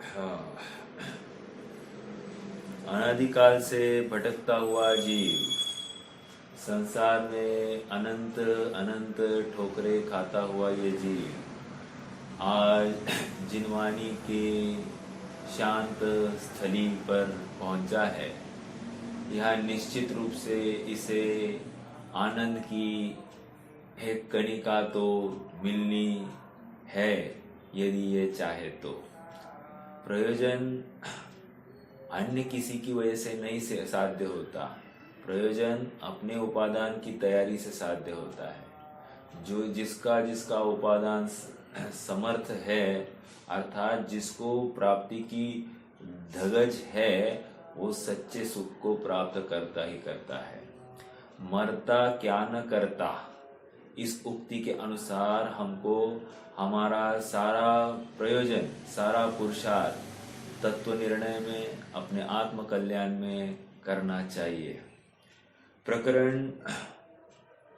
हाँ, अनादिकाल से भटकता हुआ जीव संसार में अनंत अनंत ठोकरे खाता हुआ ये जीव आज जिनवानी के शांत स्थली पर पहुंचा है। यह निश्चित रूप से इसे आनंद की एक कणिका तो मिलनी है, यदि ये चाहे तो। प्रयोजन अन्य किसी की वजह से नहीं से साध्य होता। प्रयोजन अपने उपादान की तैयारी से साध्य होता है। जो जिसका जिसका उपादान समर्थ है, अर्थात जिसको प्राप्ति की धगज है, वो सच्चे सुख को प्राप्त करता ही करता है। मरता क्या न करता, इस उक्ति के अनुसार हमको हमारा सारा प्रयोजन, सारा पुरुषार्थ तत्व निर्णय में, अपने आत्म कल्याण में करना चाहिए। प्रकरण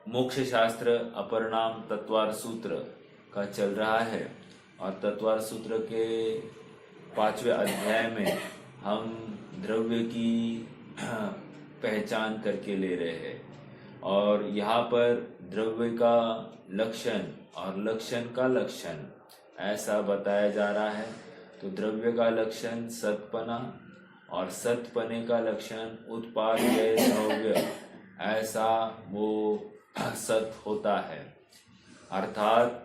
मोक्ष शास्त्र अपरनाम तत्वार सूत्र का चल रहा है और तत्वार सूत्र के 5वें अध्याय में हम द्रव्य की पहचान करके ले रहे हैं और यहाँ पर द्रव्य का लक्षण और लक्षण का लक्षण ऐसा बताया जा रहा है। तो द्रव्य का लक्षण सतपना और सतपने का लक्षण उत्पाद द्रव्य, ऐसा वो सत होता है। अर्थात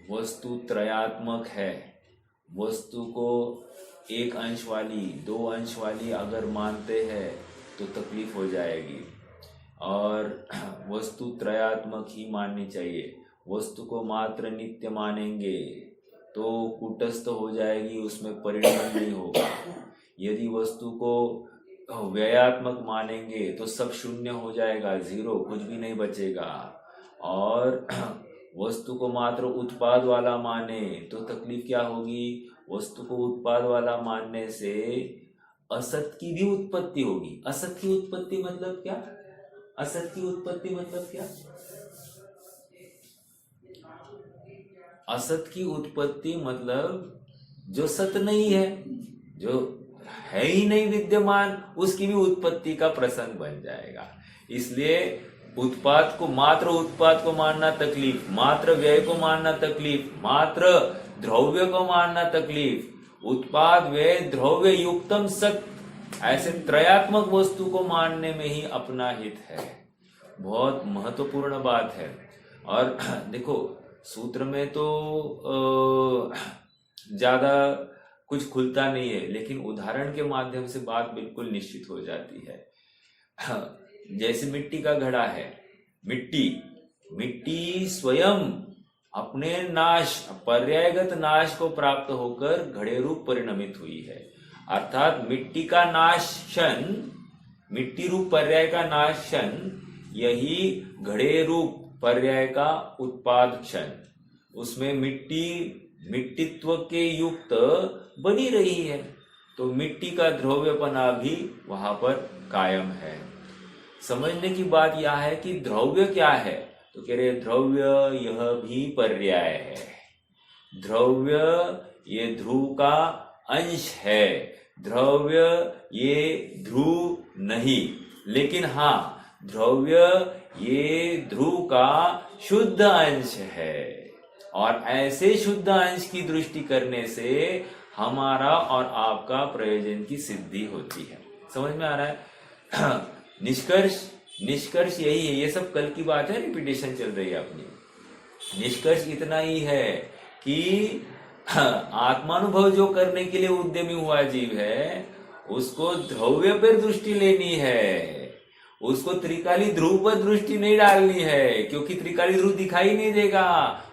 वस्तु त्रयात्मक है। वस्तु को एक अंश वाली, दो अंश वाली अगर मानते हैं तो तकलीफ हो जाएगी और वस्तु त्रयात्मक ही माननी चाहिए। वस्तु को मात्र नित्य मानेंगे तो कूटस्थ हो जाएगी, उसमें परिणाम नहीं होगा। यदि वस्तु को व्ययात्मक मानेंगे तो सब शून्य हो जाएगा, जीरो, कुछ भी नहीं बचेगा। और वस्तु को मात्र उत्पाद वाला माने तो तकलीफ क्या होगी? वस्तु को उत्पाद वाला मानने से असत की भी उत्पत्ति होगी। असत की उत्पत्ति मतलब क्या? असत की उत्पत्ति मतलब क्या? असत की उत्पत्ति मतलब जो सत नहीं है, जो है ही नहीं विद्यमान, उसकी भी उत्पत्ति का प्रसंग बन जाएगा। इसलिए उत्पाद को, मात्र उत्पाद को मानना तकलीफ, मात्र व्यय को मानना तकलीफ, मात्र द्रव्य को मानना तकलीफ, उत्पाद व्यय द्रव्य युक्तम सत, ऐसे त्रयात्मक वस्तु को मानने में ही अपना हित है। बहुत महत्वपूर्ण बात है। और देखो, सूत्र में तो ज्यादा कुछ खुलता नहीं है, लेकिन उदाहरण के माध्यम से बात बिल्कुल निश्चित हो जाती है। जैसे मिट्टी का घड़ा है। मिट्टी स्वयं अपने नाश, पर्यायगत नाश को प्राप्त होकर घड़े रूप परिणमित हुई है। अर्थात मिट्टी का नाशन, मिट्टी रूप पर्याय का नाशन, यही घड़े रूप पर्याय का उत्पाद क्षण। उसमें मिट्टीत्व के युक्त बनी रही है, तो मिट्टी का द्रव्यपना भी वहां पर कायम है। समझने की बात यह है कि द्रव्य क्या है, तो कह रहे द्रव्य यह भी पर्याय है। द्रव्य ये ध्रुव का अंश है। द्रव्य ये ध्रुव नहीं, लेकिन हाँ, द्रव्य ये ध्रुव का शुद्ध अंश है। और ऐसे शुद्ध अंश की दृष्टि करने से हमारा और आपका प्रयोजन की सिद्धि होती है। समझ में आ रहा है? निष्कर्ष यही है। ये सब कल की बात है, रिपीटेशन चल रही है अपनी। निष्कर्ष इतना ही है कि आत्मानुभव जो करने के लिए उद्यमी हुआ जीव है, उसको द्रव्य पर दृष्टि लेनी है। उसको त्रिकाली ध्रुव पर दृष्टि नहीं डालनी है, क्योंकि त्रिकाली ध्रुव दिखाई नहीं देगा।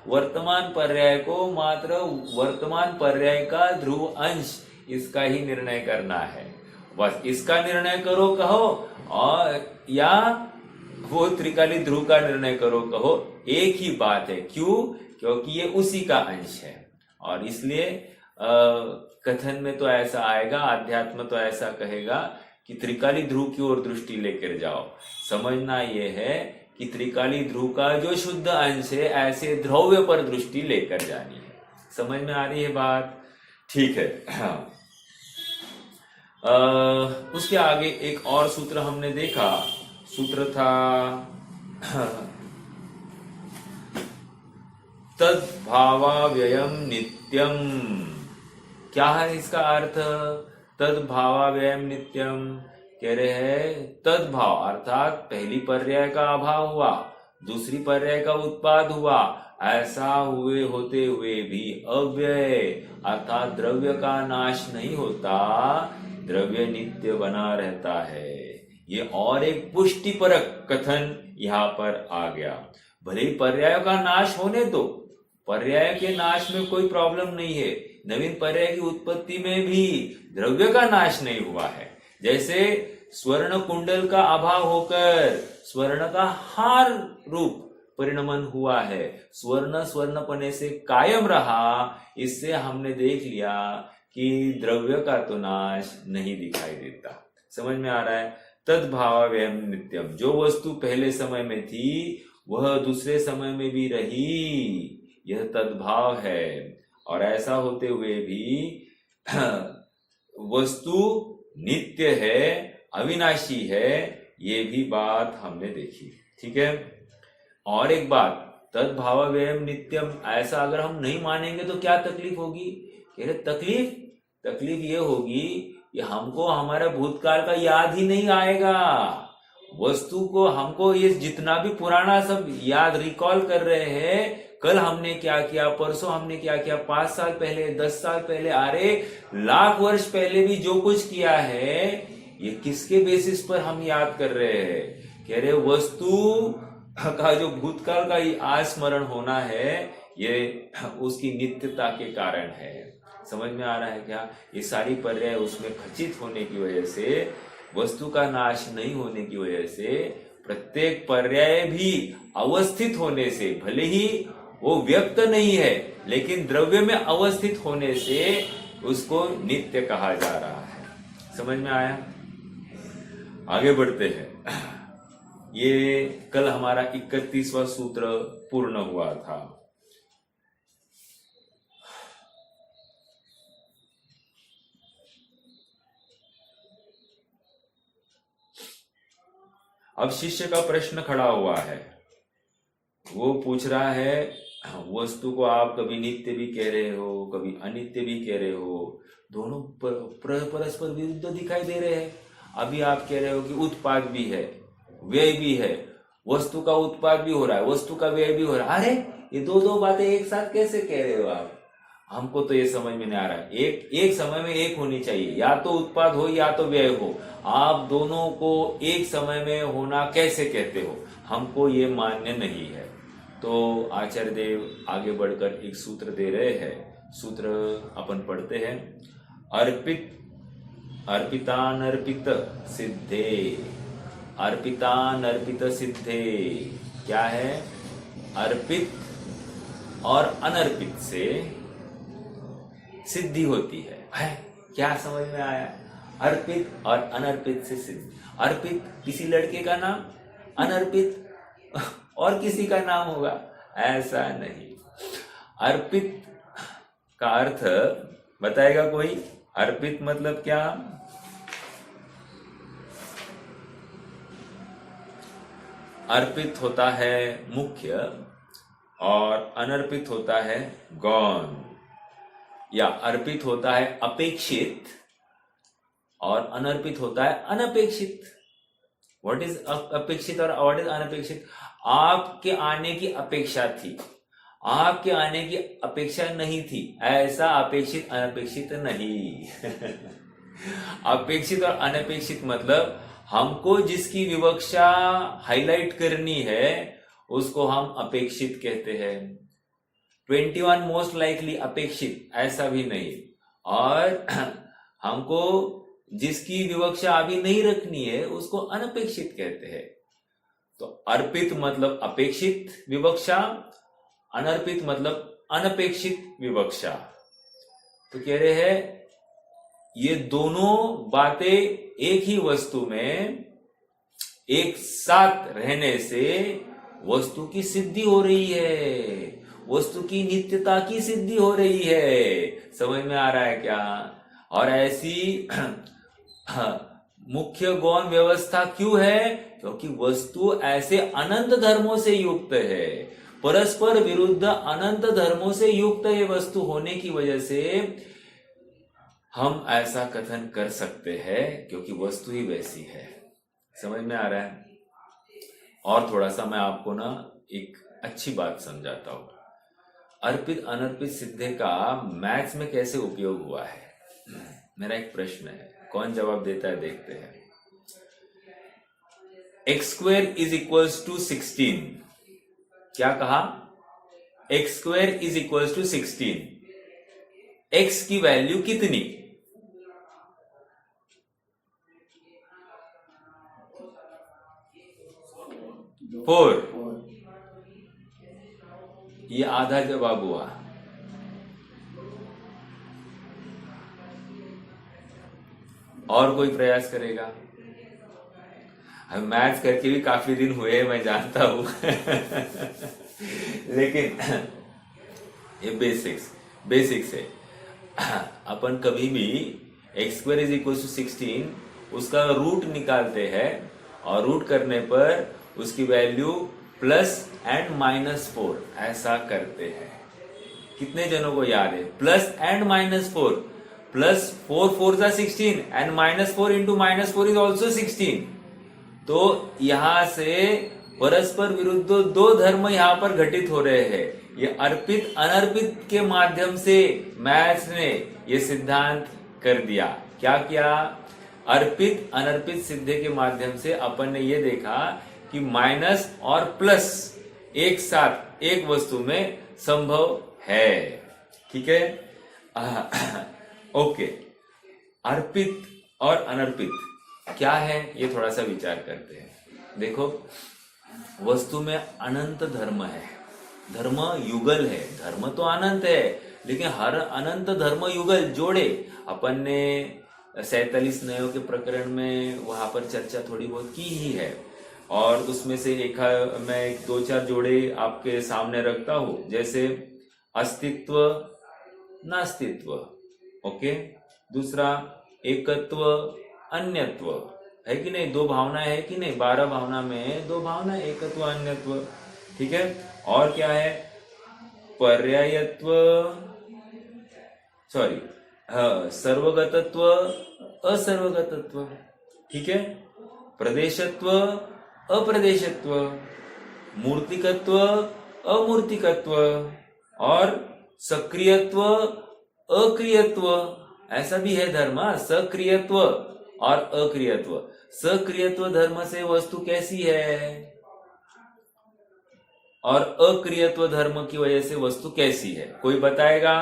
वर्तमान पर्याय को मात्र वर्तमान पर्याय का ध्रुव अंश, इसका ही निर्णय करना है। बस इसका निर्णय करो कहो, और या वो त्रिकाली ध्रुव का निर्णय करो कहो, एक ही बात है। क्यों? क्योंकि ये उसी का अंश है। और इसलिए कथन में तो ऐसा आएगा, अध्यात्म तो ऐसा कहेगा कि त्रिकाली ध्रुव की ओर दृष्टि लेकर जाओ। समझना ये है कि त्रिकाली ध्रुव का जो शुद्ध अंश है, ऐसे द्रव्य पर दृष्टि लेकर जानी है। समझ में आ रही है बात? ठीक है। उसके आगे एक और सूत्र हमने देखा, सूत्र था तद्भावाव्ययम नित्यम। क्या है इसका अर्थ? तद्भावाव्ययम नित्यम कह रहे हैं तद्भाव अर्थात पहली पर्याय का अभाव हुआ, दूसरी पर्याय का उत्पाद हुआ, ऐसा हुए होते हुए भी अव्यय अर्थात द्रव्य का नाश नहीं होता, द्रव्य नित्य बना रहता है। ये और एक पुष्टिपरक कथन यहाँ पर आ गया। भले ही पर्याय का नाश होने दो, पर्याय के नाश में कोई प्रॉब्लम नहीं है, नवीन पर्याय की उत्पत्ति में भी द्रव्य का नाश नहीं हुआ है। जैसे स्वर्ण कुंडल का अभाव होकर स्वर्ण का हार रूप परिणमन हुआ है, स्वर्ण स्वर्णपने से कायम रहा, इससे हमने देख लिया कि द्रव्य का तो नाश नहीं दिखाई देता। समझ में आ रहा है? तद्भावाव्ययम नित्यम, जो वस्तु पहले समय में थी वह दूसरे समय में भी रही, यह तद्भाव है। और ऐसा होते हुए भी वस्तु नित्य है, अविनाशी है, ये भी बात हमने देखी। ठीक है। और एक बात, तद्भावाव्ययम नित्यम ऐसा अगर हम नहीं मानेंगे तो क्या तकलीफ होगी? कह रहे तकलीफ ये होगी कि हमको हमारा भूतकाल का याद ही नहीं आएगा। वस्तु को हमको ये जितना भी पुराना सब याद रिकॉल कर रहे हैं, कल हमने क्या किया, परसों हमने क्या किया, 5 साल पहले, 10 साल पहले, अरे लाख वर्ष पहले भी जो कुछ किया है, ये किसके बेसिस पर हम याद कर रहे हैं? कह रहे वस्तु का जो भूतकाल का स्मरण होना है, ये उसकी नित्यता के कारण है। समझ में आ रहा है क्या? ये सारी पर्याय उसमें खचित होने की वजह से, वस्तु का नाश नहीं होने की वजह से, प्रत्येक पर्याय भी अवस्थित होने से, भले ही वो व्यक्त नहीं है लेकिन द्रव्य में अवस्थित होने से उसको नित्य कहा जा रहा है। समझ में आया? आगे बढ़ते हैं। ये कल हमारा 31वां सूत्र पूर्ण हुआ था। अब शिष्य का प्रश्न खड़ा हुआ है, वो पूछ रहा है वस्तु को आप कभी नित्य भी कह रहे हो, कभी अनित्य भी कह रहे हो, दोनों परस्पर विरुद्ध दिखाई दे रहे हैं। अभी आप कह रहे हो कि उत्पाद भी है, व्यय भी है, वस्तु का उत्पाद भी हो रहा है, वस्तु का व्यय भी हो रहा है। अरे ये दो बातें एक साथ कैसे कह रहे हो आप? हमको तो ये समझ में नहीं आ रहा है। एक समय में एक होनी चाहिए, या तो उत्पाद हो या तो व्यय हो। आप दोनों को एक समय में होना कैसे कहते हो? हमको ये मान्य नहीं है। तो आचार्य देव आगे बढ़कर एक सूत्र दे रहे हैं। सूत्र अपन पढ़ते हैं। अर्पितानर्पित सिद्धे, अर्पितानर्पित सिद्धे। क्या है? अर्पित और अनर्पित से सिद्धि होती है। क्या समझ में आया? अर्पित और अनर्पित से सिद्धि। अर्पित किसी लड़के का नाम, अनर्पित और किसी का नाम होगा, ऐसा नहीं। अर्पित का अर्थ बताएगा कोई? अर्पित मतलब क्या? अर्पित होता है मुख्य और अनर्पित होता है गौण, या अर्पित होता है अपेक्षित और अनर्पित होता है अनपेक्षित। व्हाट इज अपेक्षित और व्हाट इज अनपेक्षित? आपके आने की अपेक्षा थी, आपके आने की अपेक्षा नहीं थी, ऐसा अपेक्षित अनपेक्षित नहीं। अपेक्षित और अनपेक्षित मतलब हमको जिसकी विवक्षा हाईलाइट करनी है उसको हम अपेक्षित कहते हैं। 21 मोस्ट लाइकली अपेक्षित, ऐसा भी नहीं। और हमको जिसकी विवक्षा अभी नहीं रखनी है उसको अनपेक्षित कहते हैं। तो अर्पित मतलब अपेक्षित विवक्षा, अनर्पित मतलब अनपेक्षित विवक्षा। तो कह रहे हैं ये दोनों बातें एक ही वस्तु में एक साथ रहने से वस्तु की सिद्धि हो रही है। वस्तु की नित्यता की सिद्धि हो रही है। समझ में आ रहा है क्या? और ऐसी मुख्य गौण व्यवस्था क्यों है? क्योंकि वस्तु ऐसे अनंत धर्मों से युक्त है, परस्पर विरुद्ध अनंत धर्मों से युक्त ये वस्तु होने की वजह से हम ऐसा कथन कर सकते हैं, क्योंकि वस्तु ही वैसी है। समझ में आ रहा है? और थोड़ा सा मैं आपको ना एक अच्छी बात समझाता हूं। अर्पित अनर्पित सिद्धे का मैथ्स में कैसे उपयोग हुआ है, मेरा एक प्रश्न है। कौन जवाब देता है देखते हैं। x² is equals to 16। क्या कहा? x² is equals to 16। x की वैल्यू कितनी? 4। ये आधा जवाब हुआ। और कोई प्रयास करेगा? हम मैथ्स करके भी काफी दिन हुए हैं, मैं जानता हूं लेकिन ये बेसिक्स है। अपन कभी भी x² इज इक्वल टू 16 उसका रूट निकालते हैं, और रूट करने पर उसकी वैल्यू प्लस एंड -4 ऐसा करते हैं। कितने जनों को याद है? प्लस एंड -4, प्लस 4 4 जा 16 एंड -4 इंटू -4 इज ऑल्सो 16। तो यहां से परस्पर विरुद्ध दो धर्म यहां पर घटित हो रहे हैं। ये अर्पित अनर्पित के माध्यम से मैथ्स ने ये सिद्धांत कर दिया। क्या किया? अर्पित अनर्पित सिद्धे के माध्यम से अपन ने ये देखा कि माइनस और प्लस एक साथ एक वस्तु में संभव है। ठीक है? ओके, अर्पित और अनर्पित क्या है ये थोड़ा सा विचार करते हैं। देखो, वस्तु में अनंत धर्म है, धर्म युगल है। धर्म तो अनंत है, लेकिन हर अनंत धर्म युगल जोड़े अपन ने 47 नयों के प्रकरण में वहां पर चर्चा थोड़ी बहुत की ही है। और उसमें से मैं 2-4 जोड़े आपके सामने रखता हूं, जैसे अस्तित्व नास्तित्व, ओके। दूसरा एकत्व अन्यत्व, है कि नहीं? 2 भावना है कि नहीं? 12 भावना में 2 भावना, एकत्व अन्यत्व। ठीक है? और क्या है? पर्यायत्व, सॉरी, सर्वगतत्व असर्वगतत्व। ठीक है? प्रदेशत्व अप्रदेशत्व, मूर्तिकत्व अमूर्तिकत्व, और सक्रियत्व अक्रियत्व। ऐसा भी है धर्म, सक्रियत्व और अक्रियत्व। सक्रियत्व धर्म से वस्तु कैसी है, और अक्रियत्व धर्म की वजह से वस्तु कैसी है? कोई बताएगा?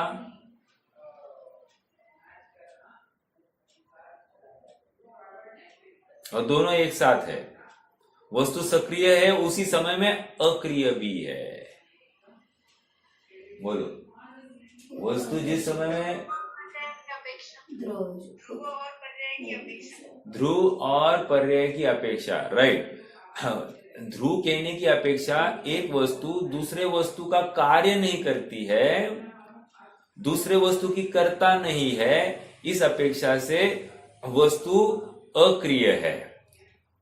और दोनों एक साथ है। वस्तु सक्रिय है, उसी समय में अक्रिय भी है। बोलो, वस्तु जिस समय में ध्रुव और पर्याय की अपेक्षा, राइट। ध्रुव कहने की अपेक्षा एक वस्तु दूसरे वस्तु का कार्य नहीं करती है, दूसरे वस्तु की कर्ता नहीं है, इस अपेक्षा से वस्तु अक्रिय है।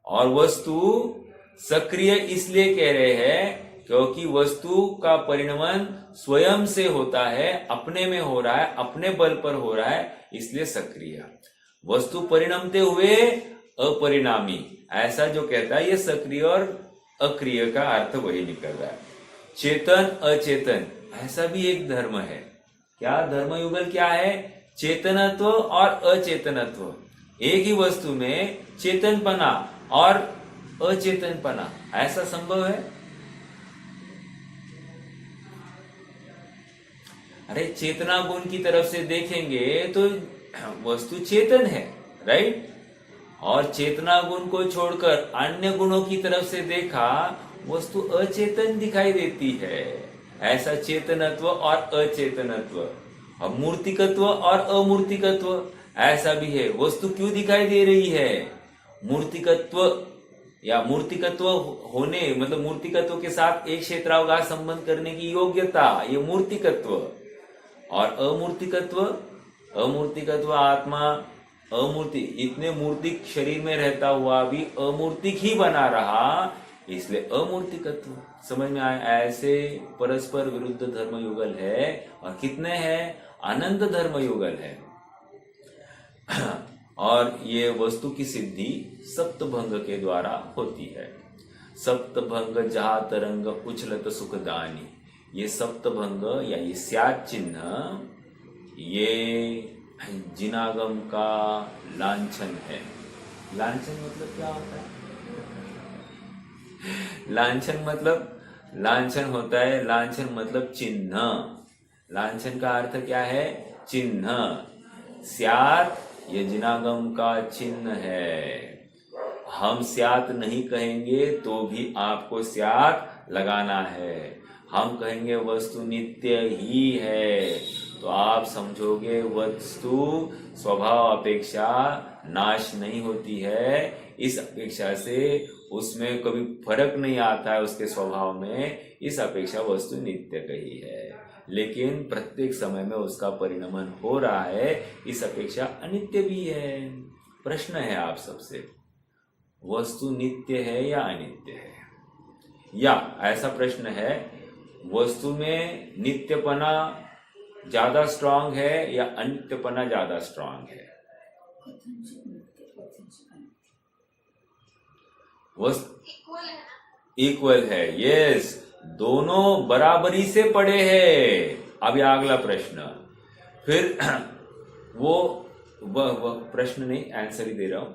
और वस्तु सक्रिय इसलिए कह रहे हैं क्योंकि वस्तु का परिणमन स्वयं से होता है, अपने में हो रहा है, अपने बल पर हो रहा है, इसलिए सक्रिय। वस्तु परिणमते हुए अपरिणामी, ऐसा जो कहता है ये सक्रिय और अक्रिय का अर्थ वही निकल रहा है। चेतन अचेतन, ऐसा भी एक धर्म है। क्या धर्म युगल क्या है? चेतनत्व और अचेतनत्व। एक ही वस्तु में चेतनपना और अचेतनपना, ऐसा संभव है? अरे, चेतना गुण की तरफ से देखेंगे तो वस्तु चेतन है, राइट। और चेतना गुण को छोड़कर अन्य गुणों की तरफ से देखा, वस्तु अचेतन दिखाई देती है। ऐसा चेतनत्व और अचेतनत्व, और मूर्तिकत्व और अमूर्तिकत्व ऐसा भी है। वस्तु क्यों दिखाई दे रही है? मूर्तिकत्व या मूर्तिकत्व होने मतलब मूर्तिकत्व के साथ एक क्षेत्रावकाश संबंध करने की योग्यता, ये मूर्तिकत्व। और अमूर्तिकत्व, अमूर्तिकत्व आत्मा अमूर्ति, इतने मूर्तिक शरीर में रहता हुआ भी अमूर्तिक ही बना रहा, इसलिए अमूर्तिकत्व। समझ में आया? ऐसे परस्पर विरुद्ध धर्म युगल है, और कितने हैं? अनंत धर्म युगल है। और ये वस्तु की सिद्धि सप्तभंग के द्वारा होती है। सप्तभंग जहा तरंग उछलत सुखदानी, ये सप्तभंग या ये स्यात् चिन्ह ये जिनागम का लांछन है। लांछन मतलब क्या होता है? लांछन होता है, लांछन मतलब चिन्ह। लांछन का अर्थ क्या है? चिन्ह। स्यात् ये जिनागम का चिन्ह है। हम स्यात् नहीं कहेंगे तो भी आपको स्यात् लगाना है। हम कहेंगे वस्तु नित्य ही है, तो आप समझोगे वस्तु स्वभाव अपेक्षा नाश नहीं होती है, इस अपेक्षा से उसमें कभी फर्क नहीं आता है उसके स्वभाव में, इस अपेक्षा वस्तु नित्य कही है। लेकिन प्रत्येक समय में उसका परिणमन हो रहा है, इस अपेक्षा अनित्य भी है। प्रश्न है आप सबसे, वस्तु नित्य है या अनित्य है? या ऐसा प्रश्न है, वस्तु में नित्यपना ज्यादा स्ट्रांग है या अनित्यपना ज्यादा स्ट्रांग है? इक्वल है। यस, दोनों बराबरी से पड़े हैं। अब ये अगला प्रश्न, फिर वो प्रश्न नहीं, आंसर ही दे रहा हूं।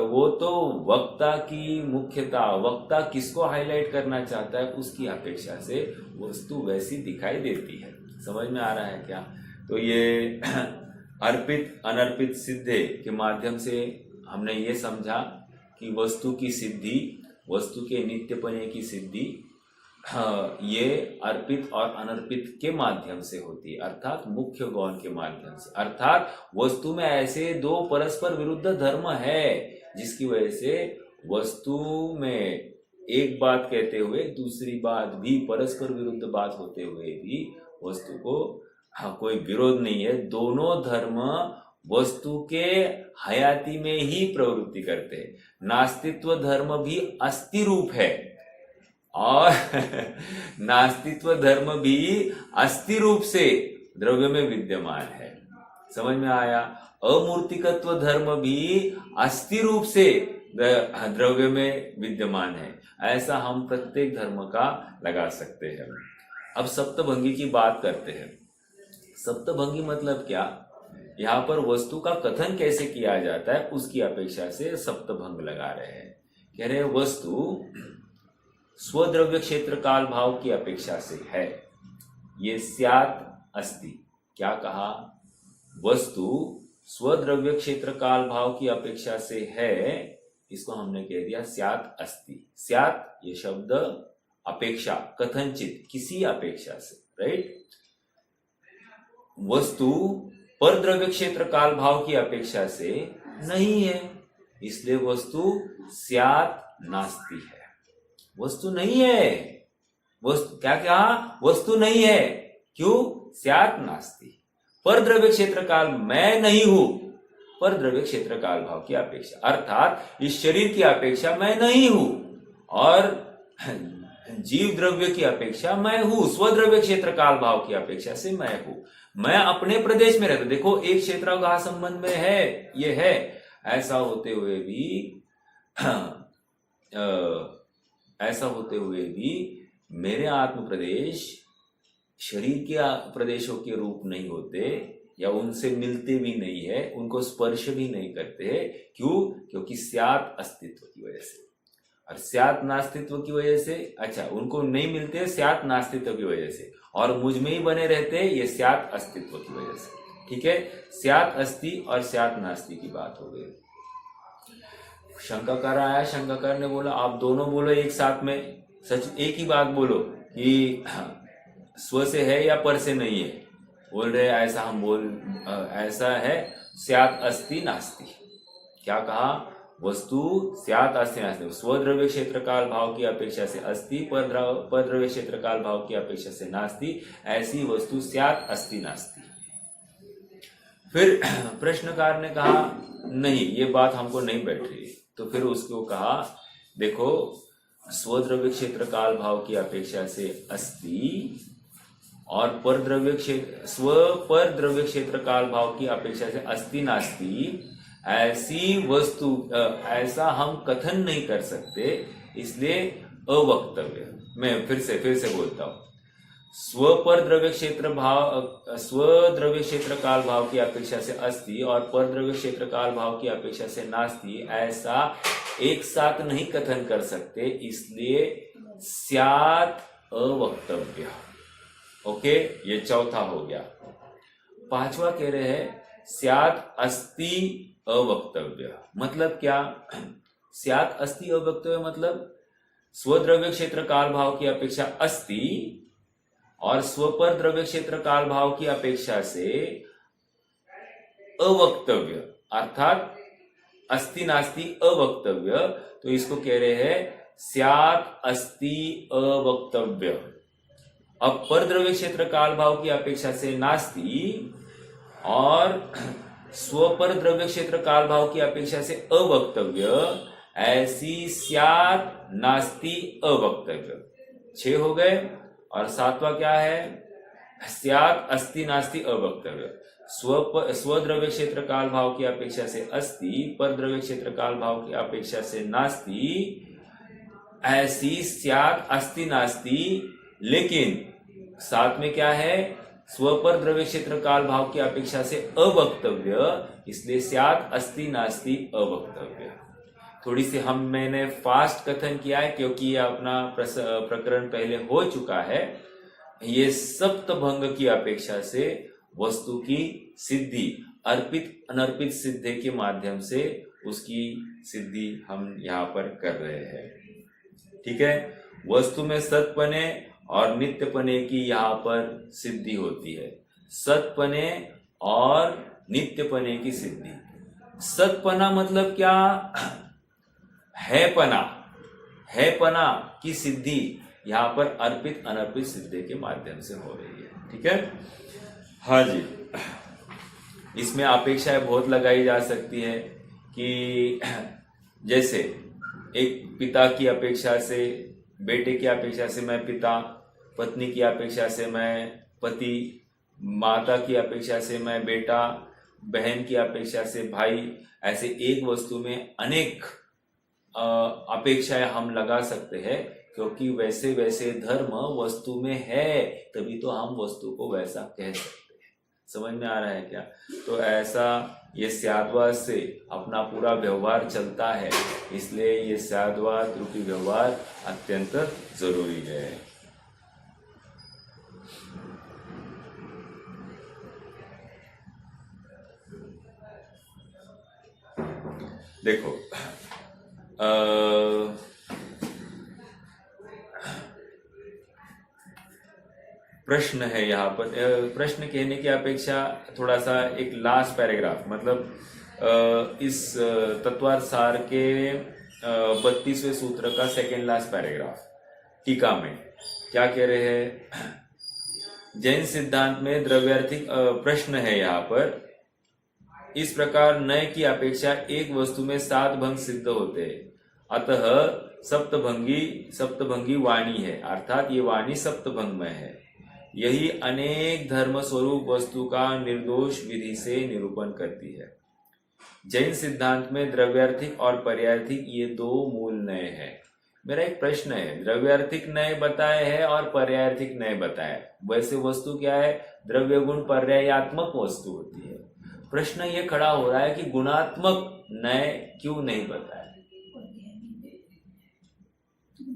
वो तो वक्ता की मुख्यता, वक्ता किसको हाईलाइट करना चाहता है उसकी अपेक्षा से वस्तु वैसी दिखाई देती है। समझ में आ रहा है क्या? तो ये अर्पित अनर्पित सिद्धे के माध्यम से हमने ये समझा कि वस्तु की सिद्धि, वस्तु के नित्यपने की सिद्धि ये अर्पित और अनर्पित के माध्यम से होती है, अर्थात मुख्य गौण के माध्यम से। अर्थात वस्तु में ऐसे दो परस्पर विरुद्ध धर्म है जिसकी वजह से वस्तु में एक बात कहते हुए दूसरी बात भी, परस्पर विरुद्ध बात होते हुए भी वस्तु को कोई विरोध नहीं है। दोनों धर्म वस्तु के हयाती में ही प्रवृत्ति करते हैं। नास्तित्व धर्म भी अस्थि रूप है और नास्तित्व धर्म भी अस्थि रूप से द्रव्य में विद्यमान है। समझ में आया? अमूर्तिकत्व धर्म भी अस्थि रूप से द्रव्य में विद्यमान है। ऐसा हम प्रत्येक धर्म का लगा सकते हैं। अब सप्तभंगी की बात करते हैं। सप्तभंगी मतलब क्या? यहाँ पर वस्तु का कथन कैसे किया जाता है उसकी अपेक्षा से सप्तभंग लगा रहे हैं। कह रहे हैं वस्तु स्वद्रव्य क्षेत्र काल भाव की अपेक्षा से है, ये स्यात् अस्ति। क्या कहा? वस्तु स्वद्रव्य क्षेत्र काल भाव की अपेक्षा से है, इसको हमने कह दिया स्यात् अस्ति। स्यात् ये शब्द अपेक्षा, कथनचित, किसी अपेक्षा से, राइट? वस्तु पर द्रव्य क्षेत्र काल भाव की अपेक्षा से नहीं है, इसलिए वस्तु स्यात् नास्ति है। वस्तु नहीं है, वस्तु क्या क्या? वस्तु नहीं है। क्यों? स्यात् नास्ति। पर द्रव्य क्षेत्र काल, मैं नहीं हूं, पर द्रव्य क्षेत्र काल भाव की अपेक्षा, अर्थात इस शरीर की अपेक्षा मैं नहीं हूं और जीव द्रव्य की अपेक्षा मैं हूं, स्वद्रव्य क्षेत्र काल भाव की अपेक्षा से मैं हूं। मैं अपने प्रदेश में रहता, देखो एक क्षेत्रावकाश संबंध में है, ये है। ऐसा होते हुए भी मेरे आत्म प्रदेश शरीर के प्रदेशों के रूप नहीं होते या उनसे मिलते भी नहीं है, उनको स्पर्श भी नहीं करते। क्यों? क्योंकि स्यात् अस्तित्व की वजह से, और स्यात् नास्तित्व की वजह से, अच्छा उनको नहीं मिलते स्यात् नास्तित्व की वजह से, और मुझ में ही बने रहते ये स्यात् अस्तित्व की वजह से। ठीक है, स्यात् अस्ति और स्यात् नास्ति की बात हो गई। शंकाकार आया, शंकाकार ने बोला आप दोनों बोलो एक साथ में, सच एक ही बात बोलो कि स्व से है या पर से नहीं है। बोल रहे ऐसा है स्यात् अस्ति नास्ति। क्या कहा? वस्तु स्यात् अस्ति नास्ति, स्वद्रव्य क्षेत्र काल भाव की अपेक्षा से अस्ति, परद्रव्य क्षेत्र काल भाव की अपेक्षा से नास्ति, ऐसी वस्तु स्यात् अस्ति नास्ति। फिर प्रश्नकार ने कहा नहीं, ये बात हमको नहीं बैठ रही। तो फिर उसको कहा देखो, स्वद्रव्य क्षेत्र काल भाव की अपेक्षा से अस्ति और परद्रव्य क्षेत्र काल भाव की अपेक्षा से अस्ति नास्ति, ऐसी वस्तु ऐसा हम कथन नहीं कर सकते, इसलिए अवक्तव्य। मैं फिर से बोलता हूं, स्वद्रव्य क्षेत्र काल भाव की अपेक्षा से अस्ति और परद्रव्य क्षेत्र काल भाव की अपेक्षा से नास्ति, ऐसा एक साथ नहीं कथन कर सकते, इसलिए स्यात् अवक्तव्य। ओके, ये चौथा हो गया। पांचवा कह रहे हैं स्यात् अस्ति अवक्तव्य। मतलब क्या? स्यात् अस्ति अवक्तव्य मतलब स्वद्रव्य क्षेत्र काल भाव की अपेक्षा अस्ति और स्वपर द्रव्य क्षेत्र काल भाव की अपेक्षा से अवक्तव्य, अर्थात अस्ति नास्ति अवक्तव्य। तो इसको कह रहे हैं स्यात् अस्ति अवक्तव्य। अब परद्रव्य क्षेत्र काल भाव की अपेक्षा से नास्ति और स्वपर द्रव्य क्षेत्र काल भाव की अपेक्षा से अवक्तव्य, ऐसी स्यात् नास्ति अवक्तव्य। 6 हो गए। और 7वां क्या है? स्यात् अस्ति नास्ति अवक्तव्य। स्वद्रव्य क्षेत्र काल भाव की अपेक्षा से अस्ति, परद्रव्य क्षेत्र काल भाव की अपेक्षा से नास्ति, ऐसी स्यात् अस्ति नास्ति। लेकिन साथ में क्या है? स्वपर द्रव्य क्षेत्र काल भाव की अपेक्षा से अवक्तव्य, इसलिए स्यात् अस्ति नास्ति अवक्तव्य। थोड़ी सी मैंने फास्ट कथन किया है क्योंकि ये अपना प्रकरण पहले हो चुका है। ये सप्तभंग की अपेक्षा से वस्तु की सिद्धि अर्पित अनर्पित सिद्धि के माध्यम से उसकी सिद्धि हम यहाँ पर कर रहे हैं। ठीक है, वस्तु में सतपने और नित्यपने की यहाँ पर सिद्धि होती है। सतपने और नित्यपने की सिद्धि। सतपना मतलब क्या? है पना की सिद्धि यहाँ पर अर्पित अनर्पित सिद्धि के माध्यम से हो रही है। ठीक है, हाँ जी। इसमें अपेक्षाएं बहुत लगाई जा सकती है कि जैसे एक पिता की अपेक्षा से, बेटे की अपेक्षा से मैं पिता, पत्नी की अपेक्षा से मैं पति, माता की अपेक्षा से मैं बेटा, बहन की अपेक्षा से भाई, ऐसे एक वस्तु में अनेक अपेक्षाएं हम लगा सकते हैं, क्योंकि वैसे वैसे धर्म वस्तु में है, तभी तो हम वस्तु को वैसा कह सकते हैं। समझ में आ रहा है क्या? तो ऐसा ये स्याद्वाद से अपना पूरा व्यवहार चलता है, इसलिए ये स्याद्वाद रूपी व्यवहार अत्यंत जरूरी है। देखो, प्रश्न है यहाँ पर। प्रश्न कहने की अपेक्षा थोड़ा सा एक लास्ट पैराग्राफ, मतलब इस तत्वार्थ सार के 32वें सूत्र का सेकेंड लास्ट पैराग्राफ टीका में क्या कह रहे हैं? जैन सिद्धांत में द्रव्यार्थिक प्रश्न है यहाँ पर, इस प्रकार नय की अपेक्षा एक वस्तु में 7 भंग सिद्ध होते हैं, अतः सप्तभंगी वाणी है, अर्थात ये वाणी सप्तभंग में है। यही अनेक धर्म स्वरूप वस्तु का निर्दोष विधि से निरूपण करती है। जैन सिद्धांत में द्रव्यार्थिक और पर्यार्थिक ये 2 मूल नय है। मेरा एक प्रश्न है, द्रव्यार्थिक नय बताए है और पर्यार्थिक नय बताए, वैसे वस्तु क्या है? द्रव्य गुण पर्यायात्मक वस्तु होती है। प्रश्न ये खड़ा हो रहा है कि गुणात्मक नय क्यों नहीं बताया?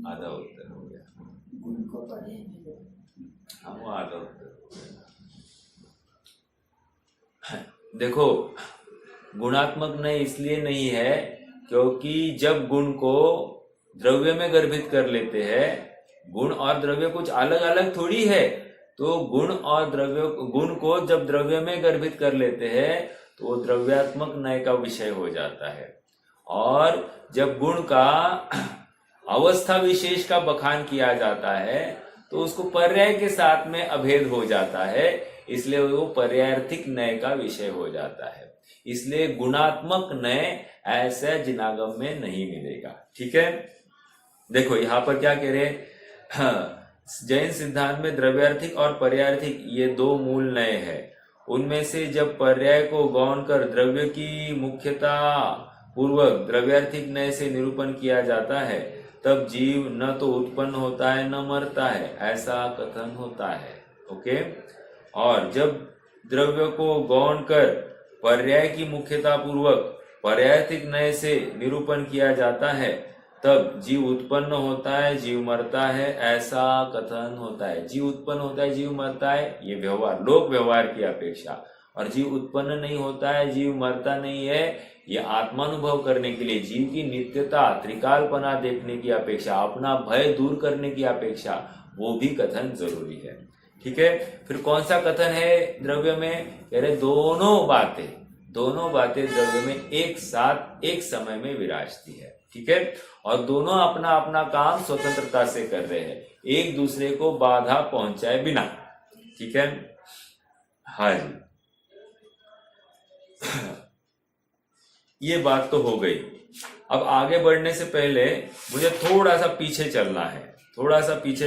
आधा उत्तर हो गया। हम आधा उत्तर। देखो, गुणात्मक नय इसलिए नहीं है क्योंकि जब गुण को द्रव्य में गर्भित कर लेते हैं, गुण और द्रव्य कुछ अलग अलग थोड़ी है, तो गुण और द्रव्य, गुण को जब द्रव्य में गर्भित कर लेते हैं तो वो द्रव्यात्मक नय का विषय हो जाता है। और जब गुण का अवस्था विशेष का बखान किया जाता है तो उसको पर्याय के साथ में अभेद हो जाता है, इसलिए वो पर्यायार्थिक नय का विषय हो जाता है। इसलिए गुणात्मक नय ऐसा जिनागम में नहीं मिलेगा। ठीक है, देखो यहां पर क्या कह रहे हैं, जैन सिद्धांत में द्रव्यार्थिक और पर्यायार्थिक ये दो मूल नय है। उनमें से जब पर्याय को गौण कर द्रव्य की मुख्यता पूर्वक द्रव्यार्थिक नय से निरूपण किया जाता है तब जीव न तो उत्पन्न होता है न मरता है, ऐसा कथन होता है। ओके, और जब द्रव्य को गौण कर पर्याय की मुख्यता पूर्वक पर्यायार्थिक नय से निरूपण किया जाता है तब जीव उत्पन्न होता है, जीव मरता है, ऐसा कथन होता है। जीव उत्पन्न होता है, जीव मरता है, ये व्यवहार लोक व्यवहार की अपेक्षा, और जीव उत्पन्न नहीं होता है, जीव मरता नहीं है, ये आत्मानुभव करने के लिए जीव की नित्यता त्रिकालपना देखने की अपेक्षा, अपना भय दूर करने की अपेक्षा, वो भी कथन जरूरी है। ठीक है, फिर कौन सा कथन है द्रव्य में, कह रहे दोनों बातें द्रव्य में एक साथ एक समय में विराजती है। ठीक है, और दोनों अपना अपना काम स्वतंत्रता से कर रहे हैं, एक दूसरे को बाधा पहुंचाए बिना। ठीक है, हाँ जी, ये बात तो हो गई। अब आगे बढ़ने से पहले मुझे थोड़ा सा पीछे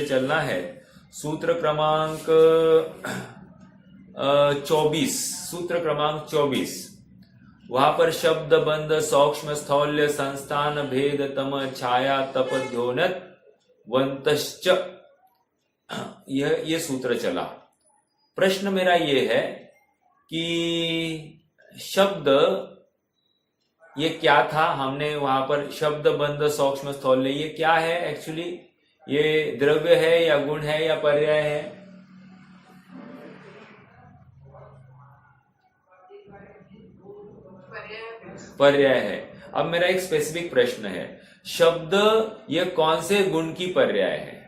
चलना है। सूत्र क्रमांक 24, वहां पर शब्द बंध सूक्ष्म स्थौल्य संस्थान भेद तम छाया तपध्योनत वंतश्च, ये सूत्र चला। प्रश्न मेरा ये है कि शब्द ये क्या था, हमने वहां पर शब्द बंध सूक्ष्म स्थौल्य, ये क्या है एक्चुअली, ये द्रव्य है या गुण है या पर्याय है? पर्याय है। अब मेरा एक स्पेसिफिक प्रश्न है, शब्द ये कौन से गुण की पर्याय है?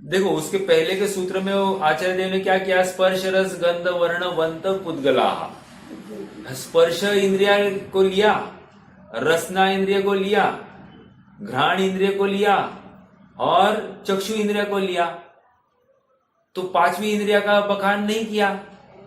देखो उसके पहले के सूत्र में आचार्य देव ने क्या किया, स्पर्श रस गंध वर्ण वंत पुद्गला। स्पर्श इंद्रिया को लिया, रसना इंद्रिय को लिया, घ्राण इंद्रिय को लिया और चक्षु इंद्रिय को लिया, तो पांचवी इंद्रिया का बखान नहीं किया।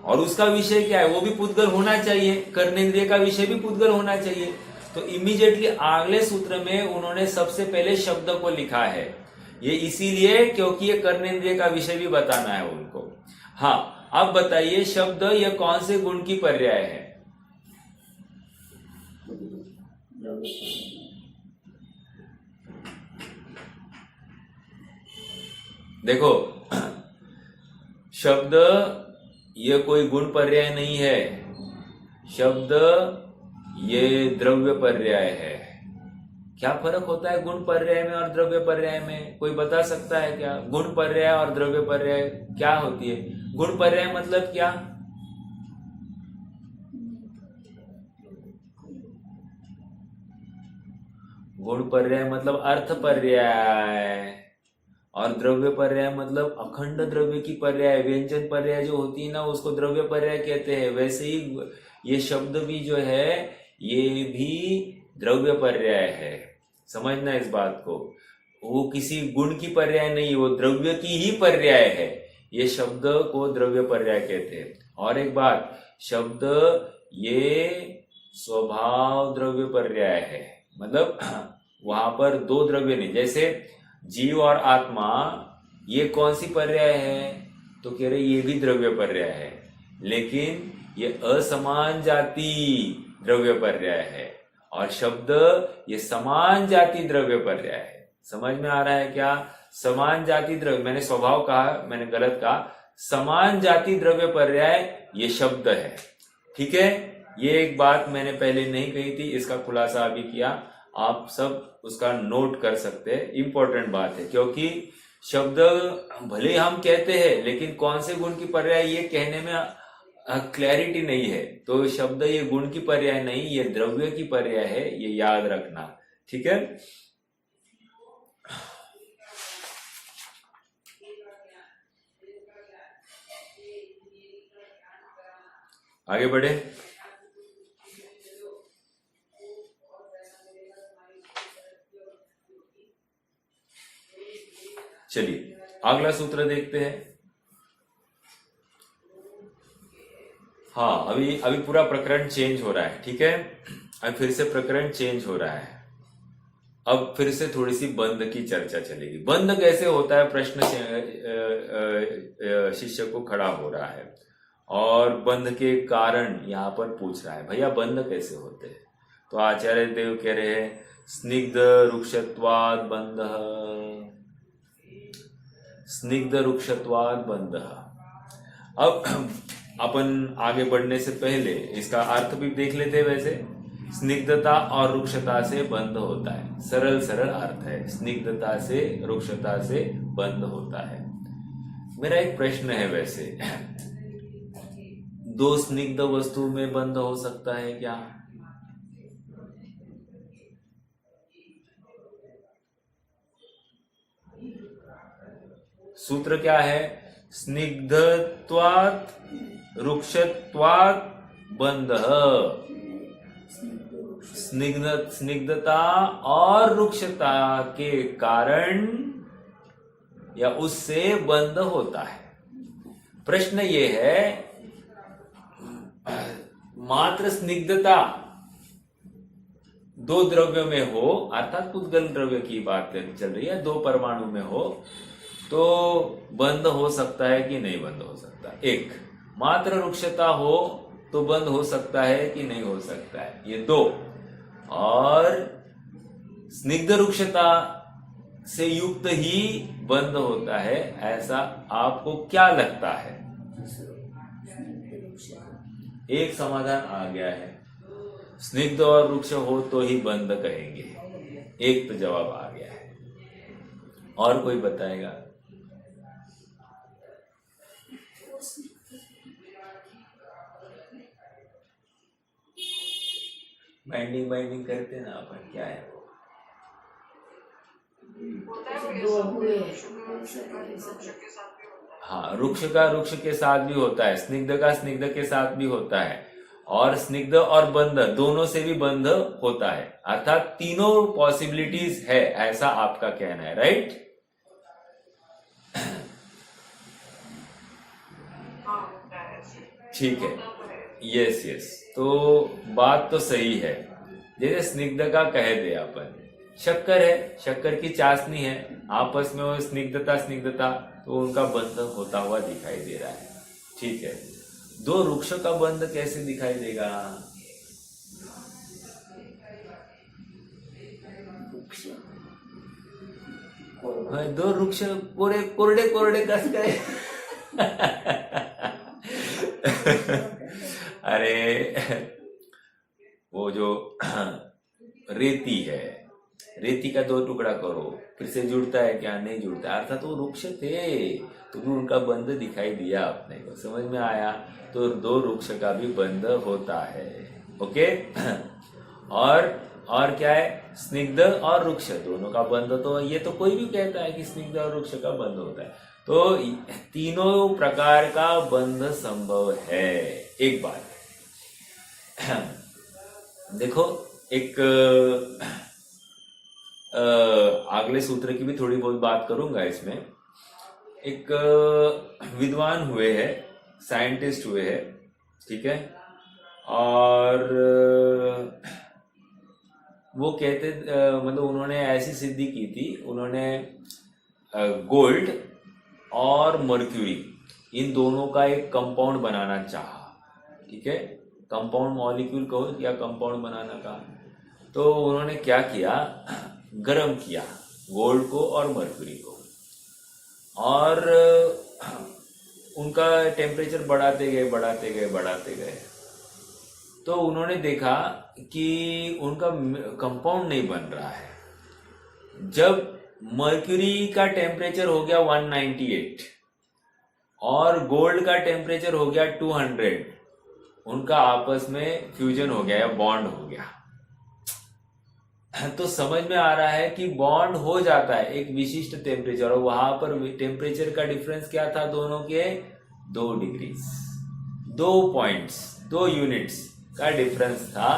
और उसका विषय क्या है, वो भी पुद्गल होना चाहिए, कर्णेंद्रिय का विषय भी पुद्गल होना चाहिए। तो इमीडिएटली अगले सूत्र में उन्होंने सबसे पहले शब्द को लिखा है, ये इसीलिए क्योंकि ये कर्णेंद्रिय का विषय भी बताना है उनको। हाँ, अब बताइए शब्द ये कौन से गुण की पर्याय है? देखो शब्द ये कोई गुण पर्याय नहीं है, शब्द ये द्रव्य पर्याय है। क्या फर्क होता है गुण पर्याय में और द्रव्य पर्याय में, कोई बता सकता है क्या? गुण पर्याय और द्रव्य पर्याय क्या होती है? गुण पर्याय मतलब क्या? गुण पर्याय मतलब अर्थ पर्याय, और द्रव्य पर्याय मतलब अखंड द्रव्य की पर्याय, व्यंजन पर्याय जो होती है ना, उसको द्रव्य पर्याय कहते हैं। वैसे ही ये शब्द भी जो है ये भी द्रव्य पर्याय है, समझना इस बात को। वो किसी गुण की पर्याय नहीं, वो द्रव्य की ही पर्याय है, ये शब्द को द्रव्य पर्याय कहते हैं। और एक बात, शब्द ये स्वभाव द्रव्य पर्याय है, मतलब वहां पर दो द्रव्य नहीं, जैसे जीव और आत्मा ये कौन सी पर्याय है, तो कह रहे ये भी द्रव्य पर्याय है, लेकिन ये असमान जाति द्रव्य पर्याय है, और शब्द ये समान जाति द्रव्य पर्याय है। समझ में आ रहा है क्या? समान जाति द्रव्य, मैंने स्वभाव कहा, मैंने गलत कहा, समान जाति द्रव्य पर्याय ये शब्द है। ठीक है, ये एक बात मैंने पहले नहीं कही थी, इसका खुलासा अभी किया, आप सब उसका नोट कर सकते हैं, इंपॉर्टेंट बात है। क्योंकि शब्द भले हम कहते हैं लेकिन कौन से गुण की पर्याय ये कहने में क्लैरिटी नहीं है, तो शब्द ये गुण की पर्याय नहीं, ये द्रव्य की पर्याय है, ये याद रखना। ठीक है, आगे बढ़े। चलिए अगला सूत्र देखते हैं। हाँ, अभी पूरा प्रकरण चेंज हो रहा है, ठीक है। अब फिर से प्रकरण चेंज हो रहा है। अब फिर से थोड़ी सी बंध की चर्चा चलेगी। बंध कैसे होता है, प्रश्न शिष्य को खड़ा हो रहा है और बंध के कारण यहाँ पर पूछ रहा है, भैया बंध कैसे होते हैं। तो आचार्य देव कह रहे हैं स्निग्ध रुक्षत्वाद बंध, स्निग्ध रुक्षत्वाद बंध। अब अपन आगे बढ़ने से पहले इसका अर्थ भी देख लेते हैं। वैसे स्निग्धता और रुक्षता से बंध होता है, सरल सरल अर्थ है, स्निग्धता से रुक्षता से बंध होता है। मेरा एक प्रश्न है, वैसे दो स्निग्ध वस्तु में बंध हो सकता है क्या? सूत्र क्या है? स्निग्धत्वात् रुक्षत्वात् बंधः। स्निग्धता और रुक्षता के कारण या उससे बंध होता है। प्रश्न ये है, मात्र स्निग्धता दो द्रव्यों में हो, अर्थात पुद्गल द्रव्य की बात चल रही है, दो परमाणु में हो तो बंध हो सकता है कि नहीं बंध हो सकता। एक मात्र रुक्षता हो तो बंद हो सकता है कि नहीं हो सकता है, ये दो। और स्निग्ध रुक्षता से युक्त ही बंद होता है, ऐसा आपको क्या लगता है? एक समाधान आ गया है, स्निग्ध और रुक्ष हो तो ही बंद कहेंगे, एक तो जवाब आ गया है। और कोई बताएगा? बाइंडिंग करते ना अपन, क्या है वो? हाँ, रुक्ष का रुक्ष के साथ भी होता है, स्निग्ध का स्निग्ध के साथ भी होता है, और स्निग्ध और बंध दोनों से भी बंध होता है। अर्थात तीनों पॉसिबिलिटीज है, ऐसा आपका कहना है, राइट? ठीक है, यस। तो बात तो सही है। जैसे स्निग्ध का कह दे अपन, शक्कर है, शक्कर की चाशनी है, आपस में वो स्निग्धता तो उनका बंध होता हुआ दिखाई दे रहा है, ठीक है। दो वृक्ष का बंध कैसे दिखाई देगा? दो वृक्ष कोरडे कस गए। अरे वो जो रेती है, रेती का दो टुकड़ा करो, फिर से जुड़ता है क्या? नहीं जुड़ता। अर्थात वो वृक्ष थे, तुम्हें उनका बंध दिखाई दिया, अपने को समझ में आया। तो दो वृक्ष का भी बंध होता है, ओके। और क्या है? स्निग्ध और वृक्ष दोनों का बंध, तो ये तो कोई भी कहता है कि स्निग्ध और वृक्ष का बंध होता है। तो तीनों प्रकार का बंध संभव है। एक बात देखो, एक अगले सूत्र की भी थोड़ी बहुत बात करूंगा इसमें। एक विद्वान हुए हैं, साइंटिस्ट हुए हैं, ठीक है, और वो कहते मतलब उन्होंने ऐसी सिद्धि की थी, उन्होंने गोल्ड और मर्क्यूरी इन दोनों का एक कंपाउंड बनाना चाहा, ठीक है। कंपाउंड मॉलिक्यूल कहो या कंपाउंड बनाना का, तो उन्होंने क्या किया, गर्म किया गोल्ड को और मर्क्यूरी को, और उनका टेम्परेचर बढ़ाते गए। तो उन्होंने देखा कि उनका कंपाउंड नहीं बन रहा है। जब मर्क्यूरी का टेम्परेचर हो गया 198 और गोल्ड का टेम्परेचर हो गया 200, उनका आपस में फ्यूजन हो गया या बॉन्ड हो गया। तो समझ में आ रहा है कि बॉन्ड हो जाता है एक विशिष्ट टेम्परेचर, और वहां पर टेम्परेचर का डिफरेंस क्या था दोनों के? 2 डिग्री, 2 पॉइंट्स, 2 यूनिट्स का डिफरेंस था,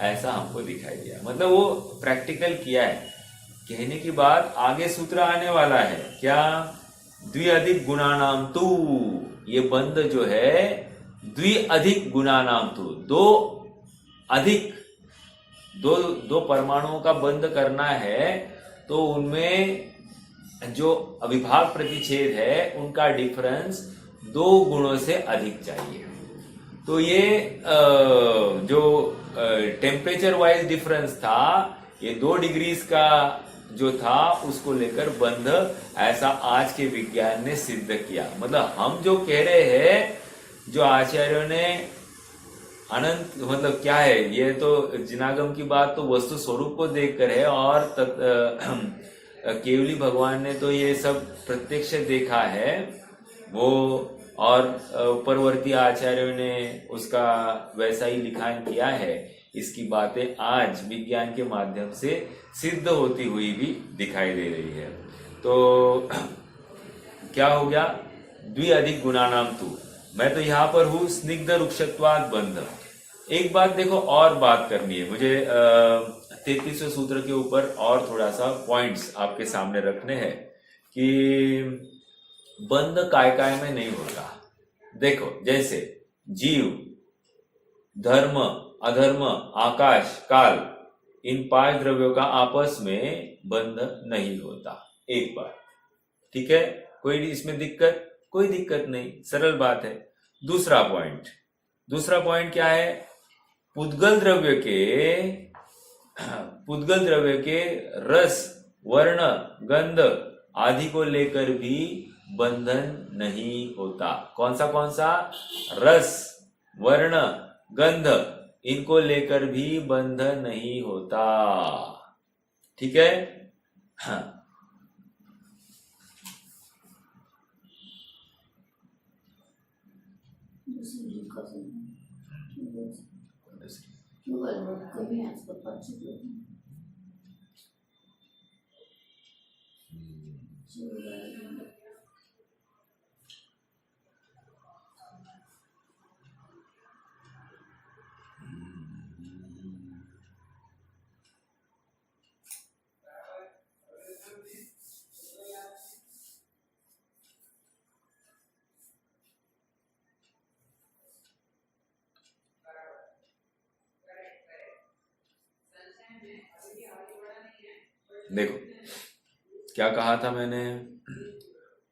ऐसा हमको दिखाई दिया। मतलब वो प्रैक्टिकल किया है। कहने की बात आगे सूत्र आने वाला है, क्या? द्विअधिक गुणानाम तु, ये बंध जो है द्विअधिक गुणानाम तु, दो परमाणुओं का बंध करना है, तो उनमें जो अविभाज्य प्रतिच्छेद है उनका डिफरेंस 2 गुणों से अधिक चाहिए। तो ये जो टेम्परेचर वाइज डिफरेंस था, ये 2 डिग्रीज का जो था उसको लेकर बंध ऐसा आज के विज्ञान ने सिद्ध किया। मतलब हम जो कह रहे हैं, जो आचार्यों ने अनंत, मतलब क्या है, ये तो जिनागम की बात तो वस्तु स्वरूप को देखकर है, और केवली भगवान ने तो ये सब प्रत्यक्ष देखा है वो, और परवर्ती आचार्यों ने उसका वैसा ही लिखान किया है। इसकी बातें आज विज्ञान के माध्यम से सिद्ध होती हुई भी दिखाई दे रही है। तो क्या हो गया? द्विअधिक गुणानाम तु, मैं तो यहाँ पर हूँ स्निग्ध रुक्षत्वाद बंध। एक बात देखो, और बात करनी है मुझे 33वें सूत्र के ऊपर, और थोड़ा सा पॉइंट्स आपके सामने रखने हैं कि बंध काय काय में नहीं होता। देखो, जैसे जीव, धर्म, अधर्म, आकाश, काल, इन 5 द्रव्यों का आपस में बंध नहीं होता। एक बात, ठीक है? कोई इसमें दिक्कत? कोई दिक्कत नहीं, सरल बात है। दूसरा पॉइंट क्या है? पुद्गल द्रव्य के रस, वर्ण, गंध आदि को लेकर भी बंधन नहीं होता। कौन सा? रस, वर्ण, गंध, इनको लेकर भी बंधन नहीं होता। ठीक है? हाँ। देखो, क्या कहा था मैंने?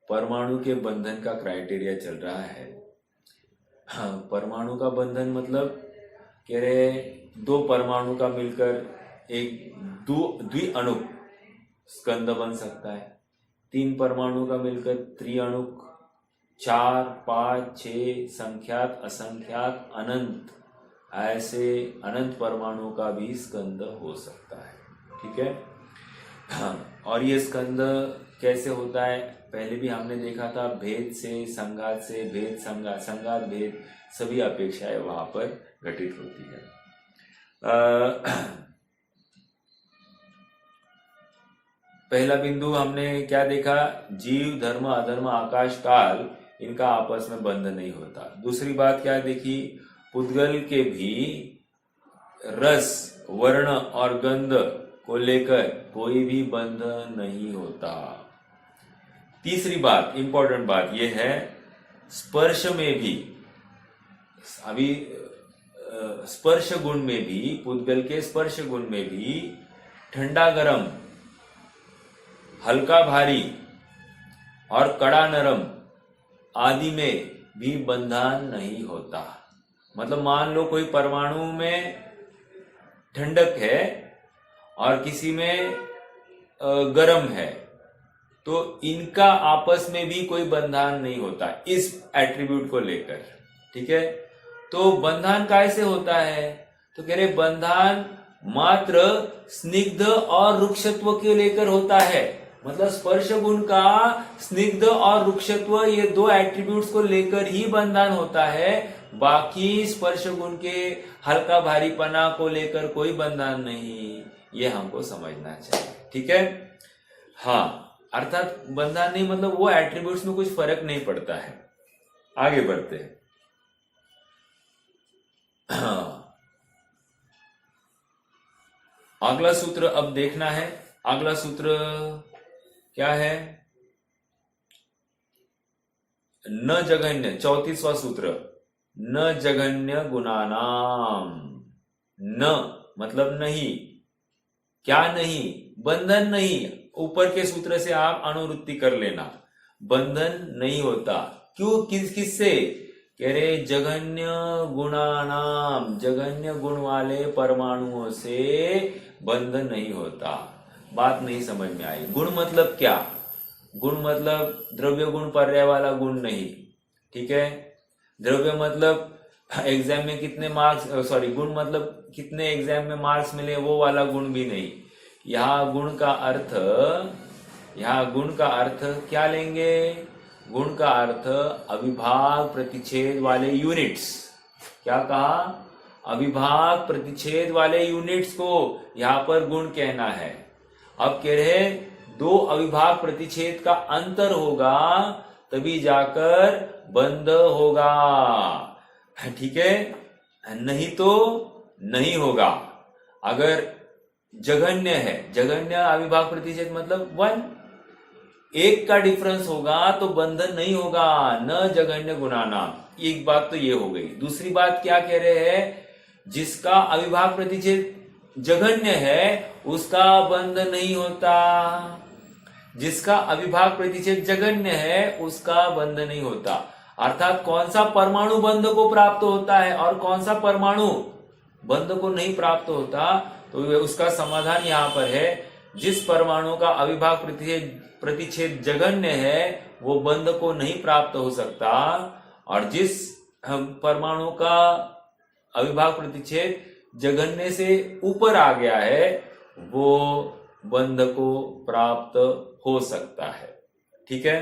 परमाणु के बंधन का क्राइटेरिया चल रहा है। हाँ, परमाणु का बंधन मतलब कह रहे 2 परमाणु का मिलकर एक द्विअणुक स्कंद बन सकता है, 3 परमाणु का मिलकर त्रिअणुक, 4, 5, 6 संख्यात, असंख्यात, अनंत, ऐसे अनंत परमाणु का भी स्कंद हो सकता है। ठीक है? हाँ, और ये स्कंद कैसे होता है? पहले भी हमने देखा था, भेद से, संघात से, भेद, संघात, भेद, सभी अपेक्षाएं वहां पर घटित होती है। पहला बिंदु हमने क्या देखा? जीव, धर्म, अधर्म, आकाश, काल, इनका आपस में बंध नहीं होता। दूसरी बात क्या देखी? पुद्गल के भी रस, वर्ण और गंध को लेकर कोई भी बंध नहीं होता। तीसरी बात, इंपॉर्टेंट बात यह है, स्पर्श में भी, अभी स्पर्श गुण में भी, पुद्गल के स्पर्श गुण में भी ठंडा गरम, हल्का भारी और कड़ा नरम आदि में भी बंधन नहीं होता। मतलब मान लो कोई परमाणु में ठंडक है और किसी में गर्म है, तो इनका आपस में भी कोई बंधन नहीं होता इस एट्रीब्यूट को लेकर। ठीक है? तो बंधन कैसे होता है? तो कह रहे बंधन मात्र स्निग्ध और रुक्षत्व के लेकर होता है। मतलब स्पर्श गुण का स्निग्ध और रुक्षत्व, ये 2 एट्रीब्यूट्स को लेकर ही बंधन होता है। बाकी स्पर्श गुण के हल्का भारीपना को लेकर कोई बंधन नहीं, ये हमको समझना चाहिए। ठीक है? हाँ, अर्थात बंधन नहीं मतलब वो एट्रीब्यूट्स में कुछ फर्क नहीं पड़ता है। आगे बढ़ते हैं। अगला सूत्र अब देखना है। अगला सूत्र क्या है? न जघन्य, 34वां सूत्र, न जघन्य गुणानाम। न मतलब नहीं, क्या नहीं? बंधन नहीं। ऊपर के सूत्र से आप अनुवृत्ति कर लेना, बंधन नहीं होता। क्यों? किससे? कह रहे जघन्य गुणानाम, जघन्य गुण वाले परमाणुओं से बंधन नहीं होता। बात नहीं समझ में आई। गुण मतलब क्या? गुण मतलब द्रव्य गुण पर्याय वाला गुण नहीं, ठीक है? द्रव्य मतलब एग्जाम में कितने मार्क्स, सॉरी, गुण मतलब कितने एग्जाम में मार्क्स मिले, वो वाला गुण भी नहीं। यहाँ गुण का अर्थ क्या लेंगे? गुण का अर्थ अविभाग प्रतिच्छेद वाले यूनिट्स। क्या कहा? अविभाग प्रतिच्छेद वाले यूनिट्स को यहाँ पर गुण कहना है। अब कह रहे दो अविभाग प्रतिच्छेद का अंतर होगा तभी जाकर बंध होगा, ठीक है? नहीं तो नहीं होगा। अगर जघन्य है, जघन्य अविभाग प्रतिच्छेद मतलब 1, एक का डिफरेंस होगा तो बंधन नहीं होगा। न जघन्य गुणानाम, एक बात तो ये हो गई। दूसरी बात क्या कह रहे हैं? जिसका अविभाग प्रतिच्छेद जघन्य है उसका बंधन नहीं होता। जिसका अविभाग प्रतिच्छेद जघन्य है उसका बंध नहीं होता। अर्थात कौन सा परमाणु बंध को प्राप्त होता है और कौन सा परमाणु बंध को नहीं प्राप्त होता, तो उसका समाधान यहाँ पर है। जिस परमाणु का अविभाग प्रतिच्छेद जघन्य है वो बंध को नहीं प्राप्त हो सकता, और जिस परमाणु का अविभाग प्रतिच्छेद जघन्य से ऊपर आ गया है वो बंध को प्राप्त हो सकता है, ठीक है?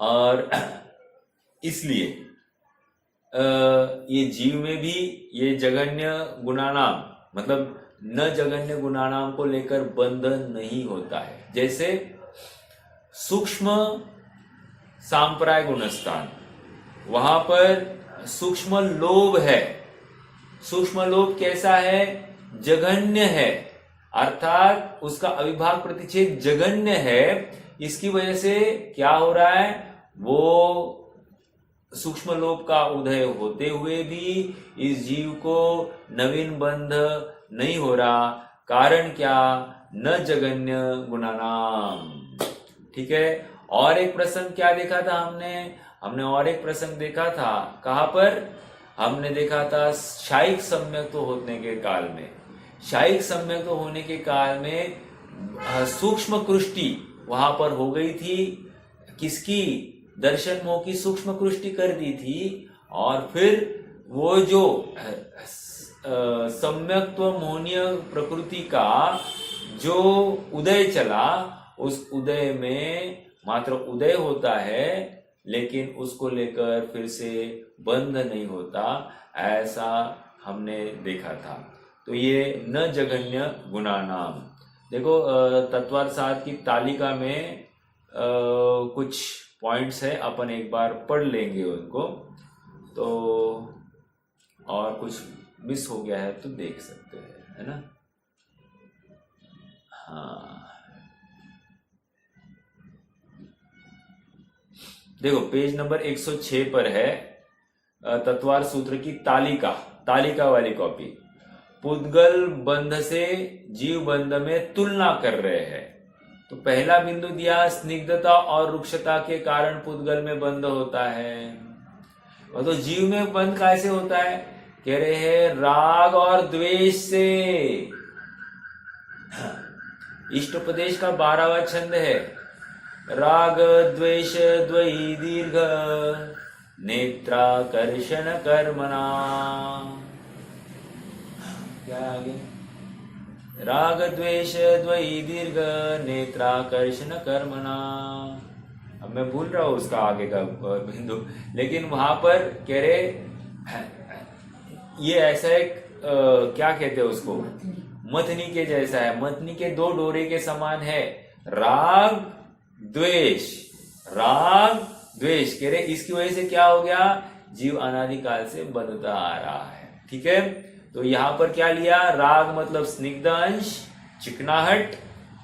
और इसलिए ये जीव में भी ये जघन्य गुणानाम मतलब न जघन्य गुणानाम को लेकर बंधन नहीं होता है। जैसे सूक्ष्म सांप्राय गुणस्थान, वहां पर सूक्ष्म लोभ है। सूक्ष्म लोभ कैसा है? जघन्य है, अर्थात उसका अविभाग प्रतिच्छेद जघन्य है। इसकी वजह से क्या हो रहा है? वो सूक्ष्म लोभ का उदय होते हुए भी इस जीव को नवीन बंध नहीं हो रहा। कारण क्या? न जघन्य गुणानाम, ठीक है? और एक प्रसंग क्या देखा था हमने और एक प्रसंग देखा था। कहां पर हमने देखा था? शायिक सम्यक तो होने के काल में, शायिक सम्यक तो होने के काल में सूक्ष्म कृष्टि वहां पर हो गई थी। किसकी? दर्शन मोह की सूक्ष्म कृष्टि कर दी थी, और फिर वो जो सम्यक्त्व मोहनीय प्रकृति का जो उदय चला, उस उदय में मात्र उदय होता है लेकिन उसको लेकर फिर से बंध नहीं होता, ऐसा हमने देखा था। तो ये न जघन्य गुणानाम। देखो तत्वार्थसार की तालिका में कुछ पॉइंट्स है, अपन एक बार पढ़ लेंगे उनको, तो और कुछ मिस हो गया है तो देख सकते हैं, है ना? हाँ, देखो पेज नंबर 106 पर है तत्वार सूत्र की तालिका वाली कॉपी। पुद्गल बंध से जीव बंध में तुलना कर रहे हैं। तो पहला बिंदु दिया, स्निग्धता और रुक्षता के कारण पुद्गल में बंध होता है। और तो जीव में बंध कैसे होता है? कह रहे हैं राग और द्वेष से। इष्टोपदेश का 12वां छंद है, राग द्वेष द्वयी दीर्घ नेत्राकर्षण कर्मणा। क्या आगे? राग द्वेष द्वयी दीर्घ नेत्राकर्षण कर्मणा। अब मैं भूल रहा हूं उसका आगे का बिंदु, लेकिन वहां पर कह रहे ये ऐसा एक क्या कहते हैं उसको, मथनी के जैसा है, मथनी के 2 डोरे के समान है। राग द्वेष कह रहे, इसकी वजह से क्या हो गया? जीव अनादिकाल से बंधता आ रहा है। ठीक है, तो यहाँ पर क्या लिया, राग मतलब स्निग्ध अंश, चिकनाहट,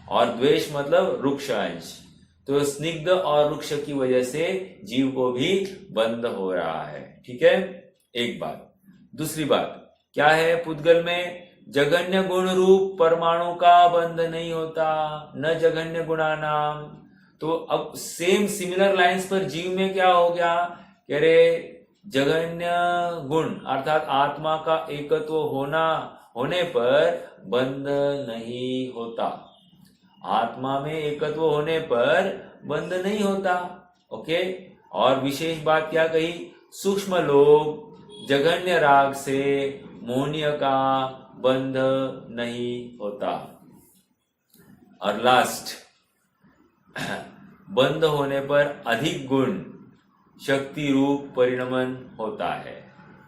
और द्वेष मतलब रुक्ष अंश। तो स्निग्ध और रुक्ष की वजह से जीव को भी बंध हो रहा है। ठीक है, एक बात। दूसरी बात क्या है, पुद्गल में जघन्य गुण रूप परमाणु का बंध नहीं होता, न जघन्य गुणानाम। तो अब सेम सिमिलर लाइंस पर जीव में क्या हो गया, कह रहे जघन्य गुण अर्थात आत्मा का एकत्व होने पर बंध नहीं होता, आत्मा में एकत्व होने पर बंध नहीं होता। ओके, और विशेष बात क्या कही, सूक्ष्म लोग जघन्य राग से मोहनीय का बंध नहीं होता। और लास्ट, बंध होने पर अधिक गुण शक्ति रूप परिणमन होता है।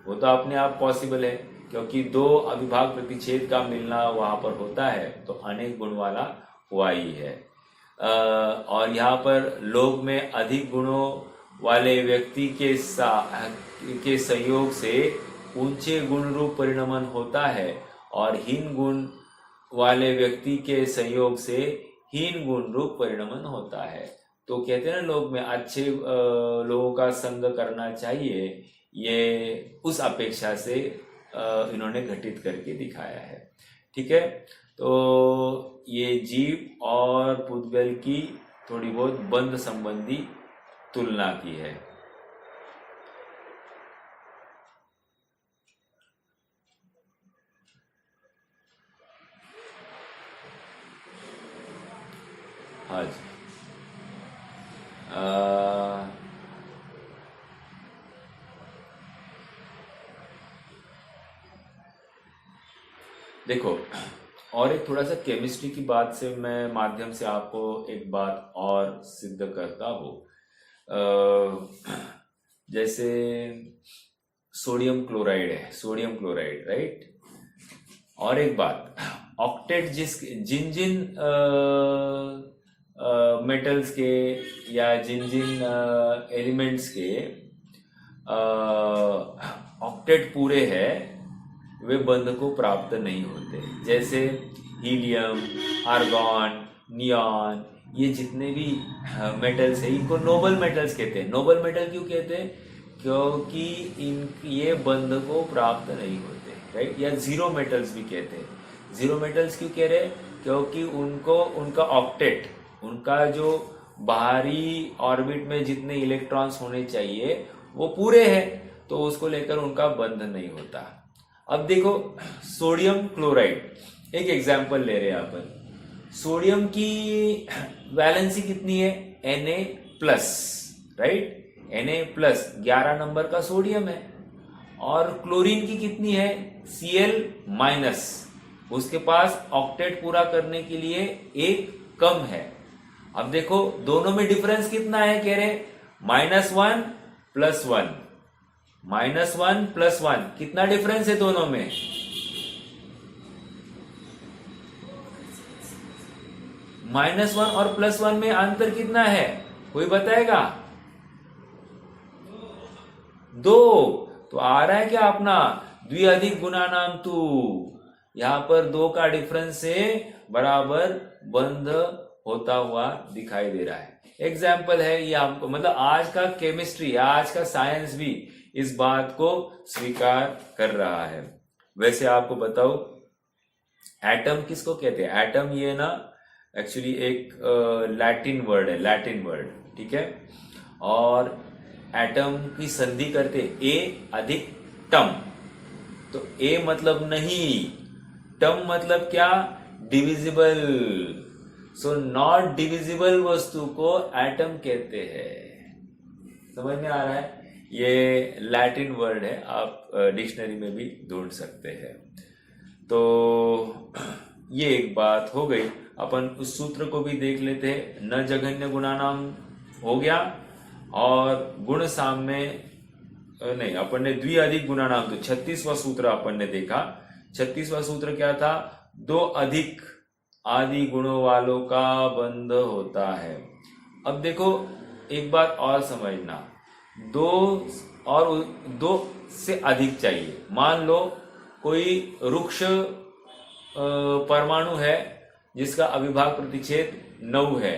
वो तो अपने आप पॉसिबल है, क्योंकि दो अविभाग प्रतिच्छेद का मिलना वहां पर होता है, तो अनेक गुण वाला हुआ ही है। और यहाँ पर लोक में अधिक गुणों वाले व्यक्ति के संयोग से ऊंचे गुण रूप परिणमन होता है, और हीन गुण वाले व्यक्ति के संयोग से हीन गुण रूप परिणमन होता है। तो कहते हैं ना, लोग में अच्छे लोगों का संग करना चाहिए, ये उस अपेक्षा से इन्होंने घटित करके दिखाया है। ठीक है, तो ये जीव और पुद्गल की थोड़ी बहुत बंध संबंधी तुलना की है। हाँ जी, देखो, और एक थोड़ा सा केमिस्ट्री की बात से मैं माध्यम से आपको एक बात और सिद्ध करता हूँ। जैसे सोडियम क्लोराइड है, सोडियम क्लोराइड, राइट। और एक बात, ऑक्टेट जिन मेटल्स के या जिन एलिमेंट्स के ऑक्टेट पूरे हैं, वे बंध को प्राप्त नहीं होते। जैसे हीलियम, आर्गॉन, नियॉन, ये जितने भी मेटल्स हैं, इनको नोबल मेटल्स कहते हैं। नोबल मेटल क्यों कहते हैं, क्योंकि ये बंध को प्राप्त नहीं होते, राइट। या जीरो मेटल्स भी कहते हैं। जीरो मेटल्स क्यों कह रहे हैं, क्योंकि उनका ऑक्टेट, उनका जो बाहरी ऑर्बिट में जितने इलेक्ट्रॉन्स होने चाहिए वो पूरे हैं, तो उसको लेकर उनका बंध नहीं होता। अब देखो, सोडियम क्लोराइड, एक एग्जाम्पल ले रहे हैं अपन। सोडियम की वैलेंसी कितनी है, Na+, राइट। Na+, 11 नंबर का सोडियम है। और क्लोरीन की कितनी है, Cl-, उसके पास ऑक्टेट पूरा करने के लिए एक कम है। अब देखो, दोनों में डिफरेंस कितना है, कह रहे -1 + 1, -1 + 1, कितना डिफरेंस है दोनों में, -1 और +1 में अंतर कितना है, कोई बताएगा, 2। तो आ रहा है क्या अपना द्विअधिक गुणा नाम तू, यहां पर 2 का डिफरेंस से बराबर बंध होता हुआ दिखाई दे रहा है। एग्जाम्पल है ये आपको, मतलब आज का केमिस्ट्री, आज का साइंस भी इस बात को स्वीकार कर रहा है। वैसे आपको बताओ, एटम किसको कहते हैं, एटम ये ना एक्चुअली एक लैटिन वर्ड है, लैटिन वर्ड, ठीक है। और एटम की संधि करते ए अधिक टम, तो ए मतलब नहीं, टम मतलब क्या, डिविजिबल। सो नॉट डिविजिबल वस्तु को एटम कहते हैं। समझ में आ रहा है, ये लैटिन वर्ड है, आप डिक्शनरी में भी ढूंढ सकते हैं। तो ये एक बात हो गई। अपन उस सूत्र को भी देख लेते हैं। न जघन्य गुणानाम हो गया, और गुण साम्य नहीं, अपन ने द्विअधिक गुणानाम, तो 36वां सूत्र अपन ने देखा। 36वां सूत्र क्या था, 2 अधिक आदि गुणों वालों का बंध होता है। अब देखो, एक बात और समझना, 2 और दो से अधिक चाहिए। मान लो कोई रुक्ष परमाणु है जिसका अविभाज्य प्रतिच्छेद 9 है,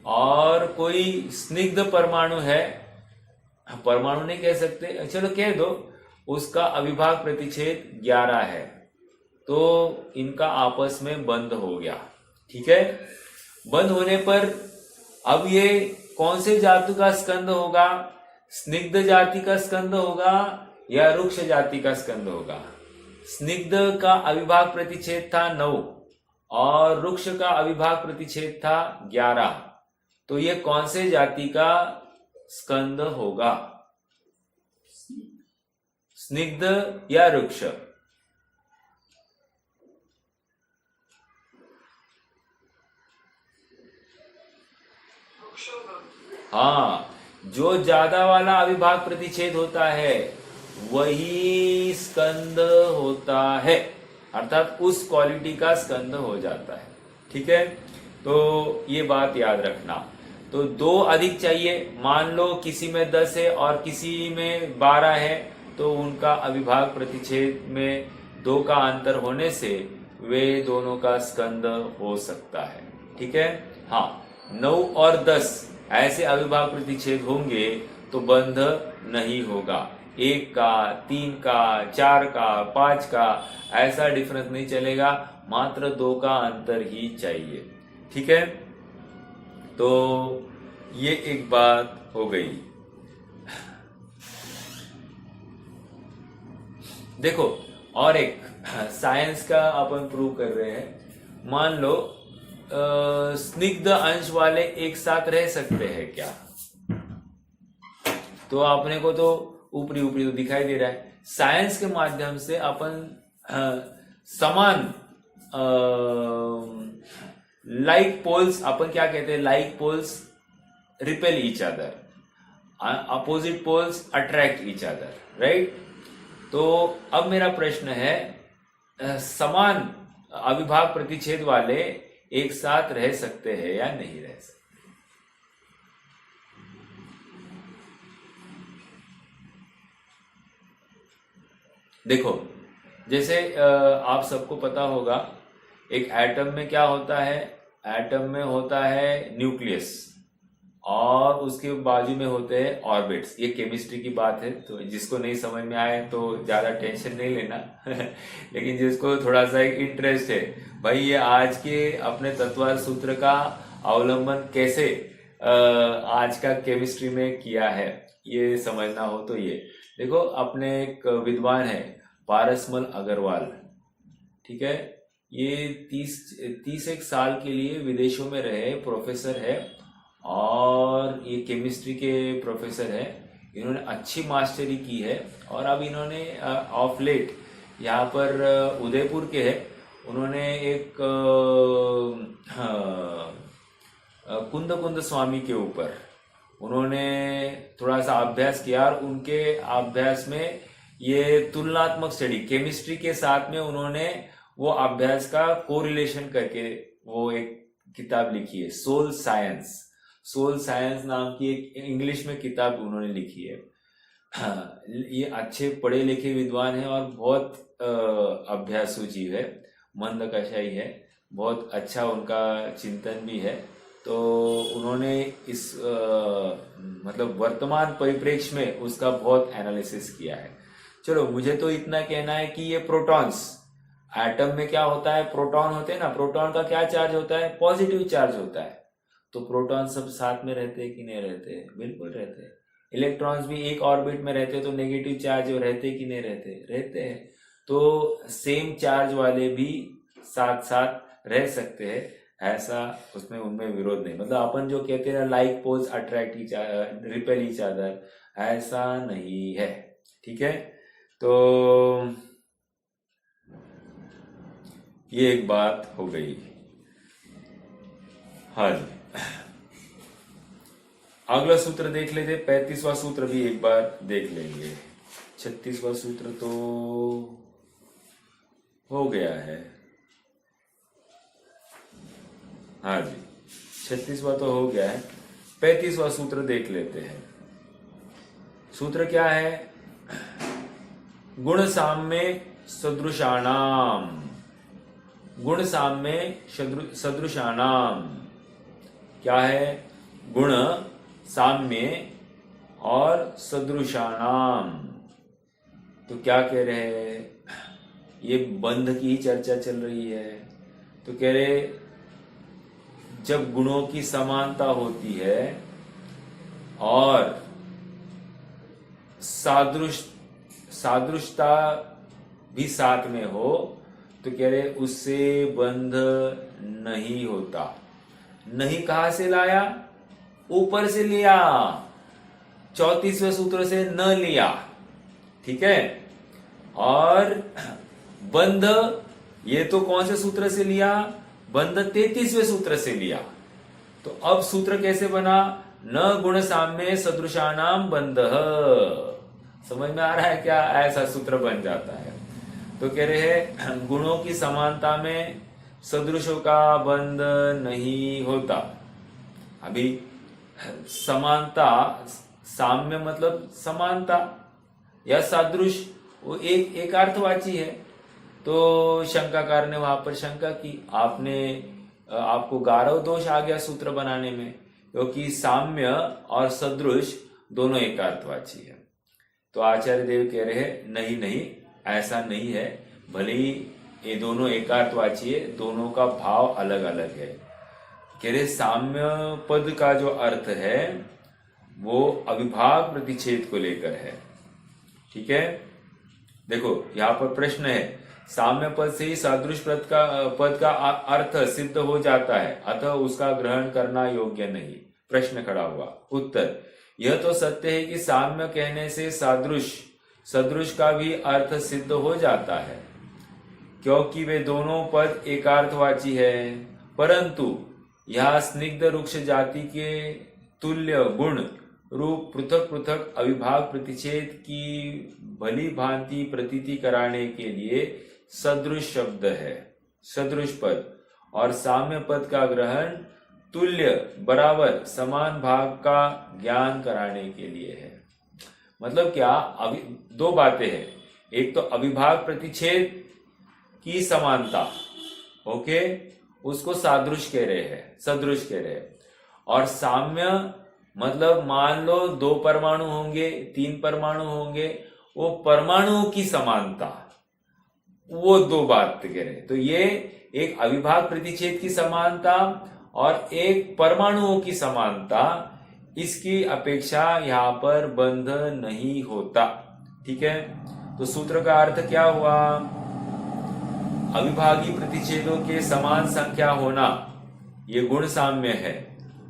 और कोई स्निग्ध परमाणु है, परमाणु नहीं कह सकते, चलो कह दो, उसका अविभाज्य प्रतिच्छेद 11 है, तो इनका आपस में बंध हो गया। ठीक है, बंध होने पर अब ये कौन से धातु का स्कंद होगा? स्निग्ध जाति का स्कंद होगा या रुक्ष जाति का स्कंद होगा? स्निग्ध का अविभाज्य प्रतिच्छेद था 9 और रुक्ष का अविभाज्य प्रतिच्छेद था 11, तो ये कौन से जाति का स्कंद होगा? स्निग्ध या रुक्ष? हाँ, जो ज्यादा वाला अविभाज्य प्रतिच्छेद होता है वही स्कंद होता है, अर्थात उस क्वालिटी का स्कंद हो जाता है। ठीक है, तो ये बात याद रखना। तो 2 अधिक चाहिए, मान लो किसी में 10 है और किसी में 12 है, तो उनका अविभाज्य प्रतिच्छेद में 2 का अंतर होने से वे दोनों का स्कंद हो सकता है। ठीक है, हाँ, 9 और 10 ऐसे अविभाज्य प्रतिच्छेद होंगे तो बंध नहीं होगा। 1 का, 3 का, 4 का, 5 का ऐसा डिफरेंस नहीं चलेगा, मात्र 2 का अंतर ही चाहिए। ठीक है, तो ये एक बात हो गई। देखो, और एक साइंस का अपन प्रूव कर रहे हैं। मान लो स्निग्ध अंश वाले एक साथ रह सकते हैं क्या? तो अपने को तो ऊपरी ऊपरी तो दिखाई दे रहा है। साइंस के माध्यम से अपन समान लाइक पोल्स, अपन क्या कहते हैं, like poles repel each other, opposite poles attract each other, right? तो अब मेरा प्रश्न है, समान अविभाज्य प्रतिच्छेद वाले एक साथ रह सकते हैं या नहीं रह सकते? देखो, जैसे आप सबको पता होगा, एक एटम में क्या होता है? एटम में होता है न्यूक्लियस और उसके बाजू में होते हैं ऑर्बिट्स। ये केमिस्ट्री की बात है, तो जिसको नहीं समझ में आए तो ज्यादा टेंशन नहीं लेना लेकिन जिसको थोड़ा सा एक इंटरेस्ट है, भाई ये आज के अपने तत्वार सूत्र का अवलंबन कैसे आज का केमिस्ट्री में किया है, ये समझना हो तो ये देखो, अपने एक विद्वान है पारसमल अग्रवाल, ठीक है, ये 30 एक साल के लिए विदेशों में रहे, प्रोफेसर है और ये केमिस्ट्री के प्रोफेसर है। इन्होंने अच्छी मास्टरी की है और अब इन्होंने ऑफ लेट यहाँ पर उदयपुर के है, उन्होंने एक कुंद कुंद स्वामी के ऊपर उन्होंने थोड़ा सा अभ्यास किया और उनके अभ्यास में ये तुलनात्मक स्टडी केमिस्ट्री के साथ में उन्होंने वो अभ्यास का कोरिलेशन करके वो एक किताब लिखी है, सोल साइंस। सोल साइंस नाम की एक इंग्लिश में किताब उन्होंने लिखी है। ये अच्छे पढ़े लिखे विद्वान है और बहुत अभ्यासु जीव है, मंद कषाई है, बहुत अच्छा उनका चिंतन भी है। तो उन्होंने इस मतलब वर्तमान परिप्रेक्ष्य में उसका बहुत एनालिसिस किया है। चलो, मुझे तो इतना कहना है कि ये प्रोटॉन्स, एटम में क्या होता है, प्रोटॉन होते हैं ना, प्रोटॉन का क्या चार्ज होता है, पॉजिटिव चार्ज होता है। तो प्रोटॉन सब साथ में रहते हैं कि नहीं रहते? बिल्कुल रहते हैं। इलेक्ट्रॉन्स भी एक ऑर्बिट में रहते हैं, तो नेगेटिव चार्ज रहते कि नहीं रहते? रहते हैं। तो सेम चार्ज वाले भी साथ साथ रह सकते हैं, ऐसा उसमें उनमें विरोध नहीं। मतलब अपन जो कहते हैं like poles attract each other, repel each other, ऐसा नहीं है। ठीक है, तो ये एक बात हो गई। हाँ जी, अगला सूत्र देख लेते, 35वां सूत्र भी एक बार देख लेंगे। 36वां सूत्र तो हो गया है, हाँ जी, 36वां तो हो गया है, 35वां सूत्र देख लेते हैं। सूत्र क्या है? गुण साम्य सदृशानाम, गुण साम्य सदृशानाम क्या है? गुण साम्य और सदृशानाम। तो क्या कह रहे हैं? ये बंध की ही चर्चा चल रही है। तो कह रहे जब गुणों की समानता होती है और सादृशता भी साथ में हो, तो कह रहे उससे बंध नहीं होता। नहीं कहां से लाया? ऊपर से लिया, 34वें सूत्र से न लिया। ठीक है। और बंध ये तो कौन से सूत्र से लिया? बंध 33वें सूत्र से लिया। तो अब सूत्र कैसे बना? न गुण साम्य सदृशानाम बंध। समझ में आ रहा है क्या? ऐसा सूत्र बन जाता है। तो कह रहे हैं गुणों की समानता में सदृशों का बंध नहीं होता। अभी समानता, साम्य मतलब समानता या सादृश, वो एक अर्थवाची है। तो शंकाकार ने वहां पर शंका की, आपको गारव दोष आ गया सूत्र बनाने में, क्योंकि साम्य और सदृश दोनों एक अर्थवाची है। तो आचार्य देव कह रहे हैं नहीं नहीं, ऐसा नहीं है। भले ही ये दोनों एक अर्थवाची है, दोनों का भाव अलग अलग है। कह रहे साम्य पद का जो अर्थ है वो अविभाग प्रतिच्छेद को लेकर है। ठीक है। देखो यहां पर प्रश्न है, साम्य पद से ही सदृश पद का अर्थ सिद्ध हो जाता है, अतः उसका ग्रहण करना योग्य नहीं। प्रश्न खड़ा हुआ। उत्तर, यह तो सत्य है कि साम्य कहने से सदृश का भी अर्थ सिद्ध हो जाता है, क्योंकि वे दोनों पद एकार्थवाची है। परंतु यह स्निग्ध वृक्ष जाति के तुल्य गुण रूप पृथक पृथक अविभाग प्रतिच्छेद की भली भांति प्रतीति कराने के लिए सदृश शब्द है। सदृश पद और साम्य पद का ग्रहण तुल्य बराबर समान भाग का ज्ञान कराने के लिए है। मतलब क्या? दो बातें हैं। एक तो अविभाग प्रतिच्छेद की समानता, ओके, उसको सादृश कह रहे हैं, सदृश कह रहे हैं। और साम्य मतलब मान लो 2 परमाणु होंगे, 3 परमाणु होंगे, वो परमाणुओं की समानता, वो 2 बात कह रहे हैं। तो ये एक अविभाग प्रतिच्छेद की समानता और एक परमाणुओं की समानता, इसकी अपेक्षा यहां पर बंध नहीं होता। ठीक है। तो सूत्र का अर्थ क्या हुआ? अविभागी प्रतिच्छेदों के समान संख्या होना ये गुण साम्य है,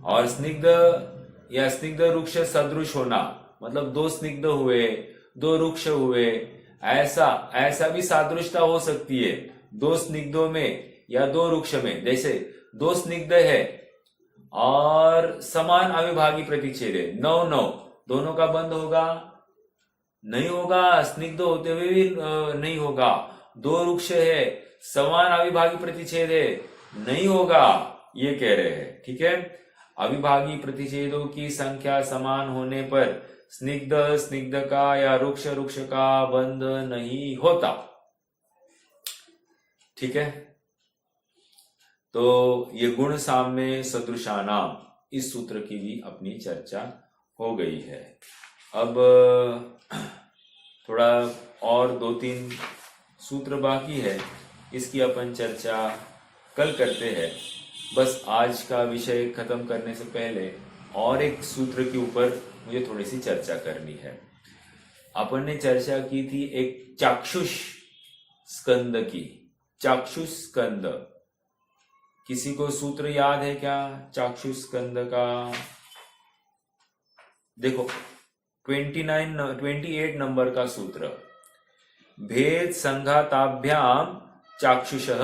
और स्निग्ध या स्निग्ध वृक्ष सदृश होना मतलब 2 स्निग्ध हुए, 2 वृक्ष हुए, ऐसा भी सादृशता हो सकती है 2 स्निग्धों में या 2 वृक्ष में। जैसे 2 स्निग्ध है और समान अविभागी प्रतिच्छेद है, 9-9, दोनों का बंध होगा? नहीं होगा, स्निग्ध होते हुए भी नहीं होगा। 2 वृक्ष है, समान अविभागी प्रतिच्छेद है, नहीं होगा, ये कह रहे हैं। ठीक है। अविभागी प्रतिच्छेदों की संख्या समान होने पर स्निग्ध का या वृक्ष का बंध नहीं होता। ठीक है। तो ये गुण साम्य सदृशानाम, इस सूत्र की भी अपनी चर्चा हो गई है। अब थोड़ा और 2-3 सूत्र बाकी है, इसकी अपन चर्चा कल करते हैं। बस आज का विषय खत्म करने से पहले और एक सूत्र के ऊपर मुझे थोड़ी सी चर्चा करनी है। अपन ने चर्चा की थी एक चाक्षुष स्कंद की। चाक्षुष स्कंद, किसी को सूत्र याद है क्या चाक्षुष स्कंद का? देखो 28 नंबर का सूत्र, भेद संघाताभ्याम चाक्षुषः,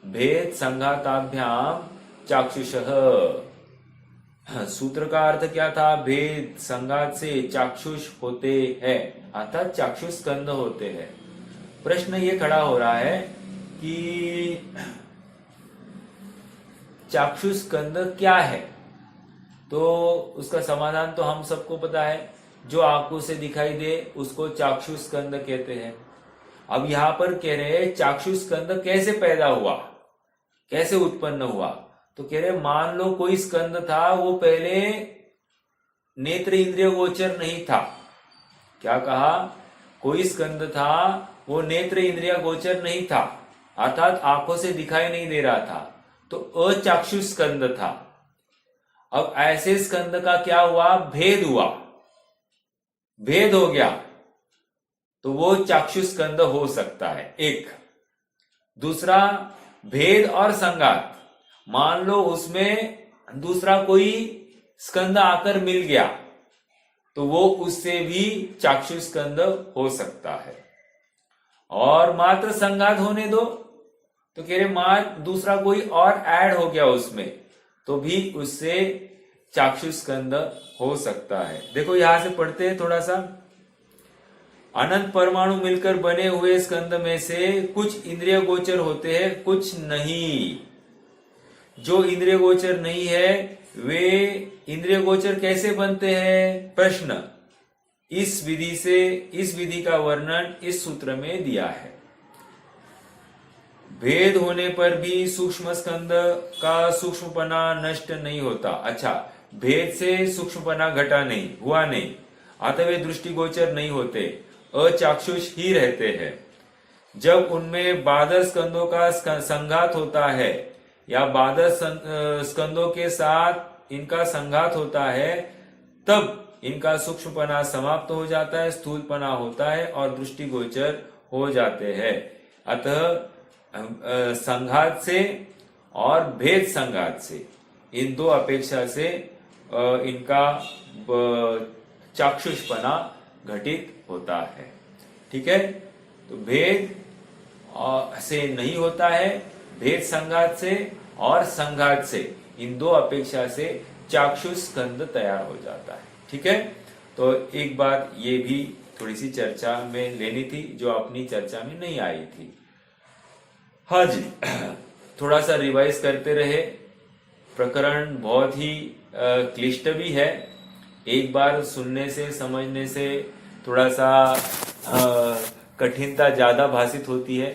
भेद संघाताभ्याम चाक्षुषः। सूत्र का अर्थ क्या था? भेद संघात से चाक्षुष होते हैं, अर्थात चाक्षुष स्कंद होते हैं। प्रश्न ये खड़ा हो रहा है कि चाक्षुष स्कंद क्या है? तो उसका समाधान तो हम सबको पता है, जो आंखों से दिखाई दे उसको चाक्षु स्कंद कहते हैं। अब यहां पर कह रहे हैं चाक्षु स्कंद कैसे पैदा हुआ, कैसे उत्पन्न हुआ। तो कह रहे मान लो कोई स्कंद था, वो पहले नेत्र इंद्रिय गोचर नहीं था। क्या कहा? कोई स्कंद था, वो नेत्र इंद्रिय गोचर नहीं था, अर्थात आंखों से दिखाई नहीं दे रहा था, तो अचाक्षु स्कंद था। अब ऐसे स्कंद का क्या हुआ? भेद हुआ, भेद हो गया, तो वो चाक्षु स्कंद हो सकता है। एक दूसरा, भेद और संघात। मान लो उसमें दूसरा कोई स्कंद आकर मिल गया, तो वो उससे भी चाक्षु स्कंद हो सकता है। और मात्र संघात होने दो, तो कह रहे मान दूसरा कोई और ऐड हो गया उसमें, तो भी उससे चाक्षु स्कंद हो सकता है। देखो यहां से पढ़ते हैं थोड़ा सा। अनंत परमाणु मिलकर बने हुए स्कंद में से कुछ इंद्रिय गोचर होते हैं, कुछ नहीं। जो इंद्रिय गोचर नहीं है वे इंद्रिय गोचर कैसे बनते हैं? प्रश्न। इस विधि का वर्णन इस सूत्र में दिया है। भेद होने पर भी सूक्ष्म स्कंद का सूक्ष्मपना नष्ट नहीं होता। अच्छा, भेद से सूक्ष्मपना घटा नहीं, हुआ नहीं, अतः वे दृष्टिगोचर नहीं होते, अचाक्षुष ही रहते हैं। जब उनमें बादर स्कंदों का संघात होता है या बादर स्कंदों के साथ इनका संघात होता है, तब इनका सूक्ष्मपना समाप्त हो जाता है, स्थूलपना होता है और दृष्टिगोचर हो जाते हैं। अतः संघात से और भेद संघात से, इन दो अपेक्षा से इनका चाक्षुषपना घटित होता है। ठीक है, तो भेद से नहीं होता है, भेद संघात से और संघात से, इन दो अपेक्षा से चाक्षुष स्कंद तैयार हो जाता है। ठीक है, तो एक बात ये भी थोड़ी सी चर्चा में लेनी थी जो अपनी चर्चा में नहीं आई थी। हाँ जी, थोड़ा सा रिवाइज करते रहे। प्रकरण बहुत ही क्लिष्ट भी है, एक बार सुनने से समझने से थोड़ा सा कठिनता ज्यादा भासित होती है,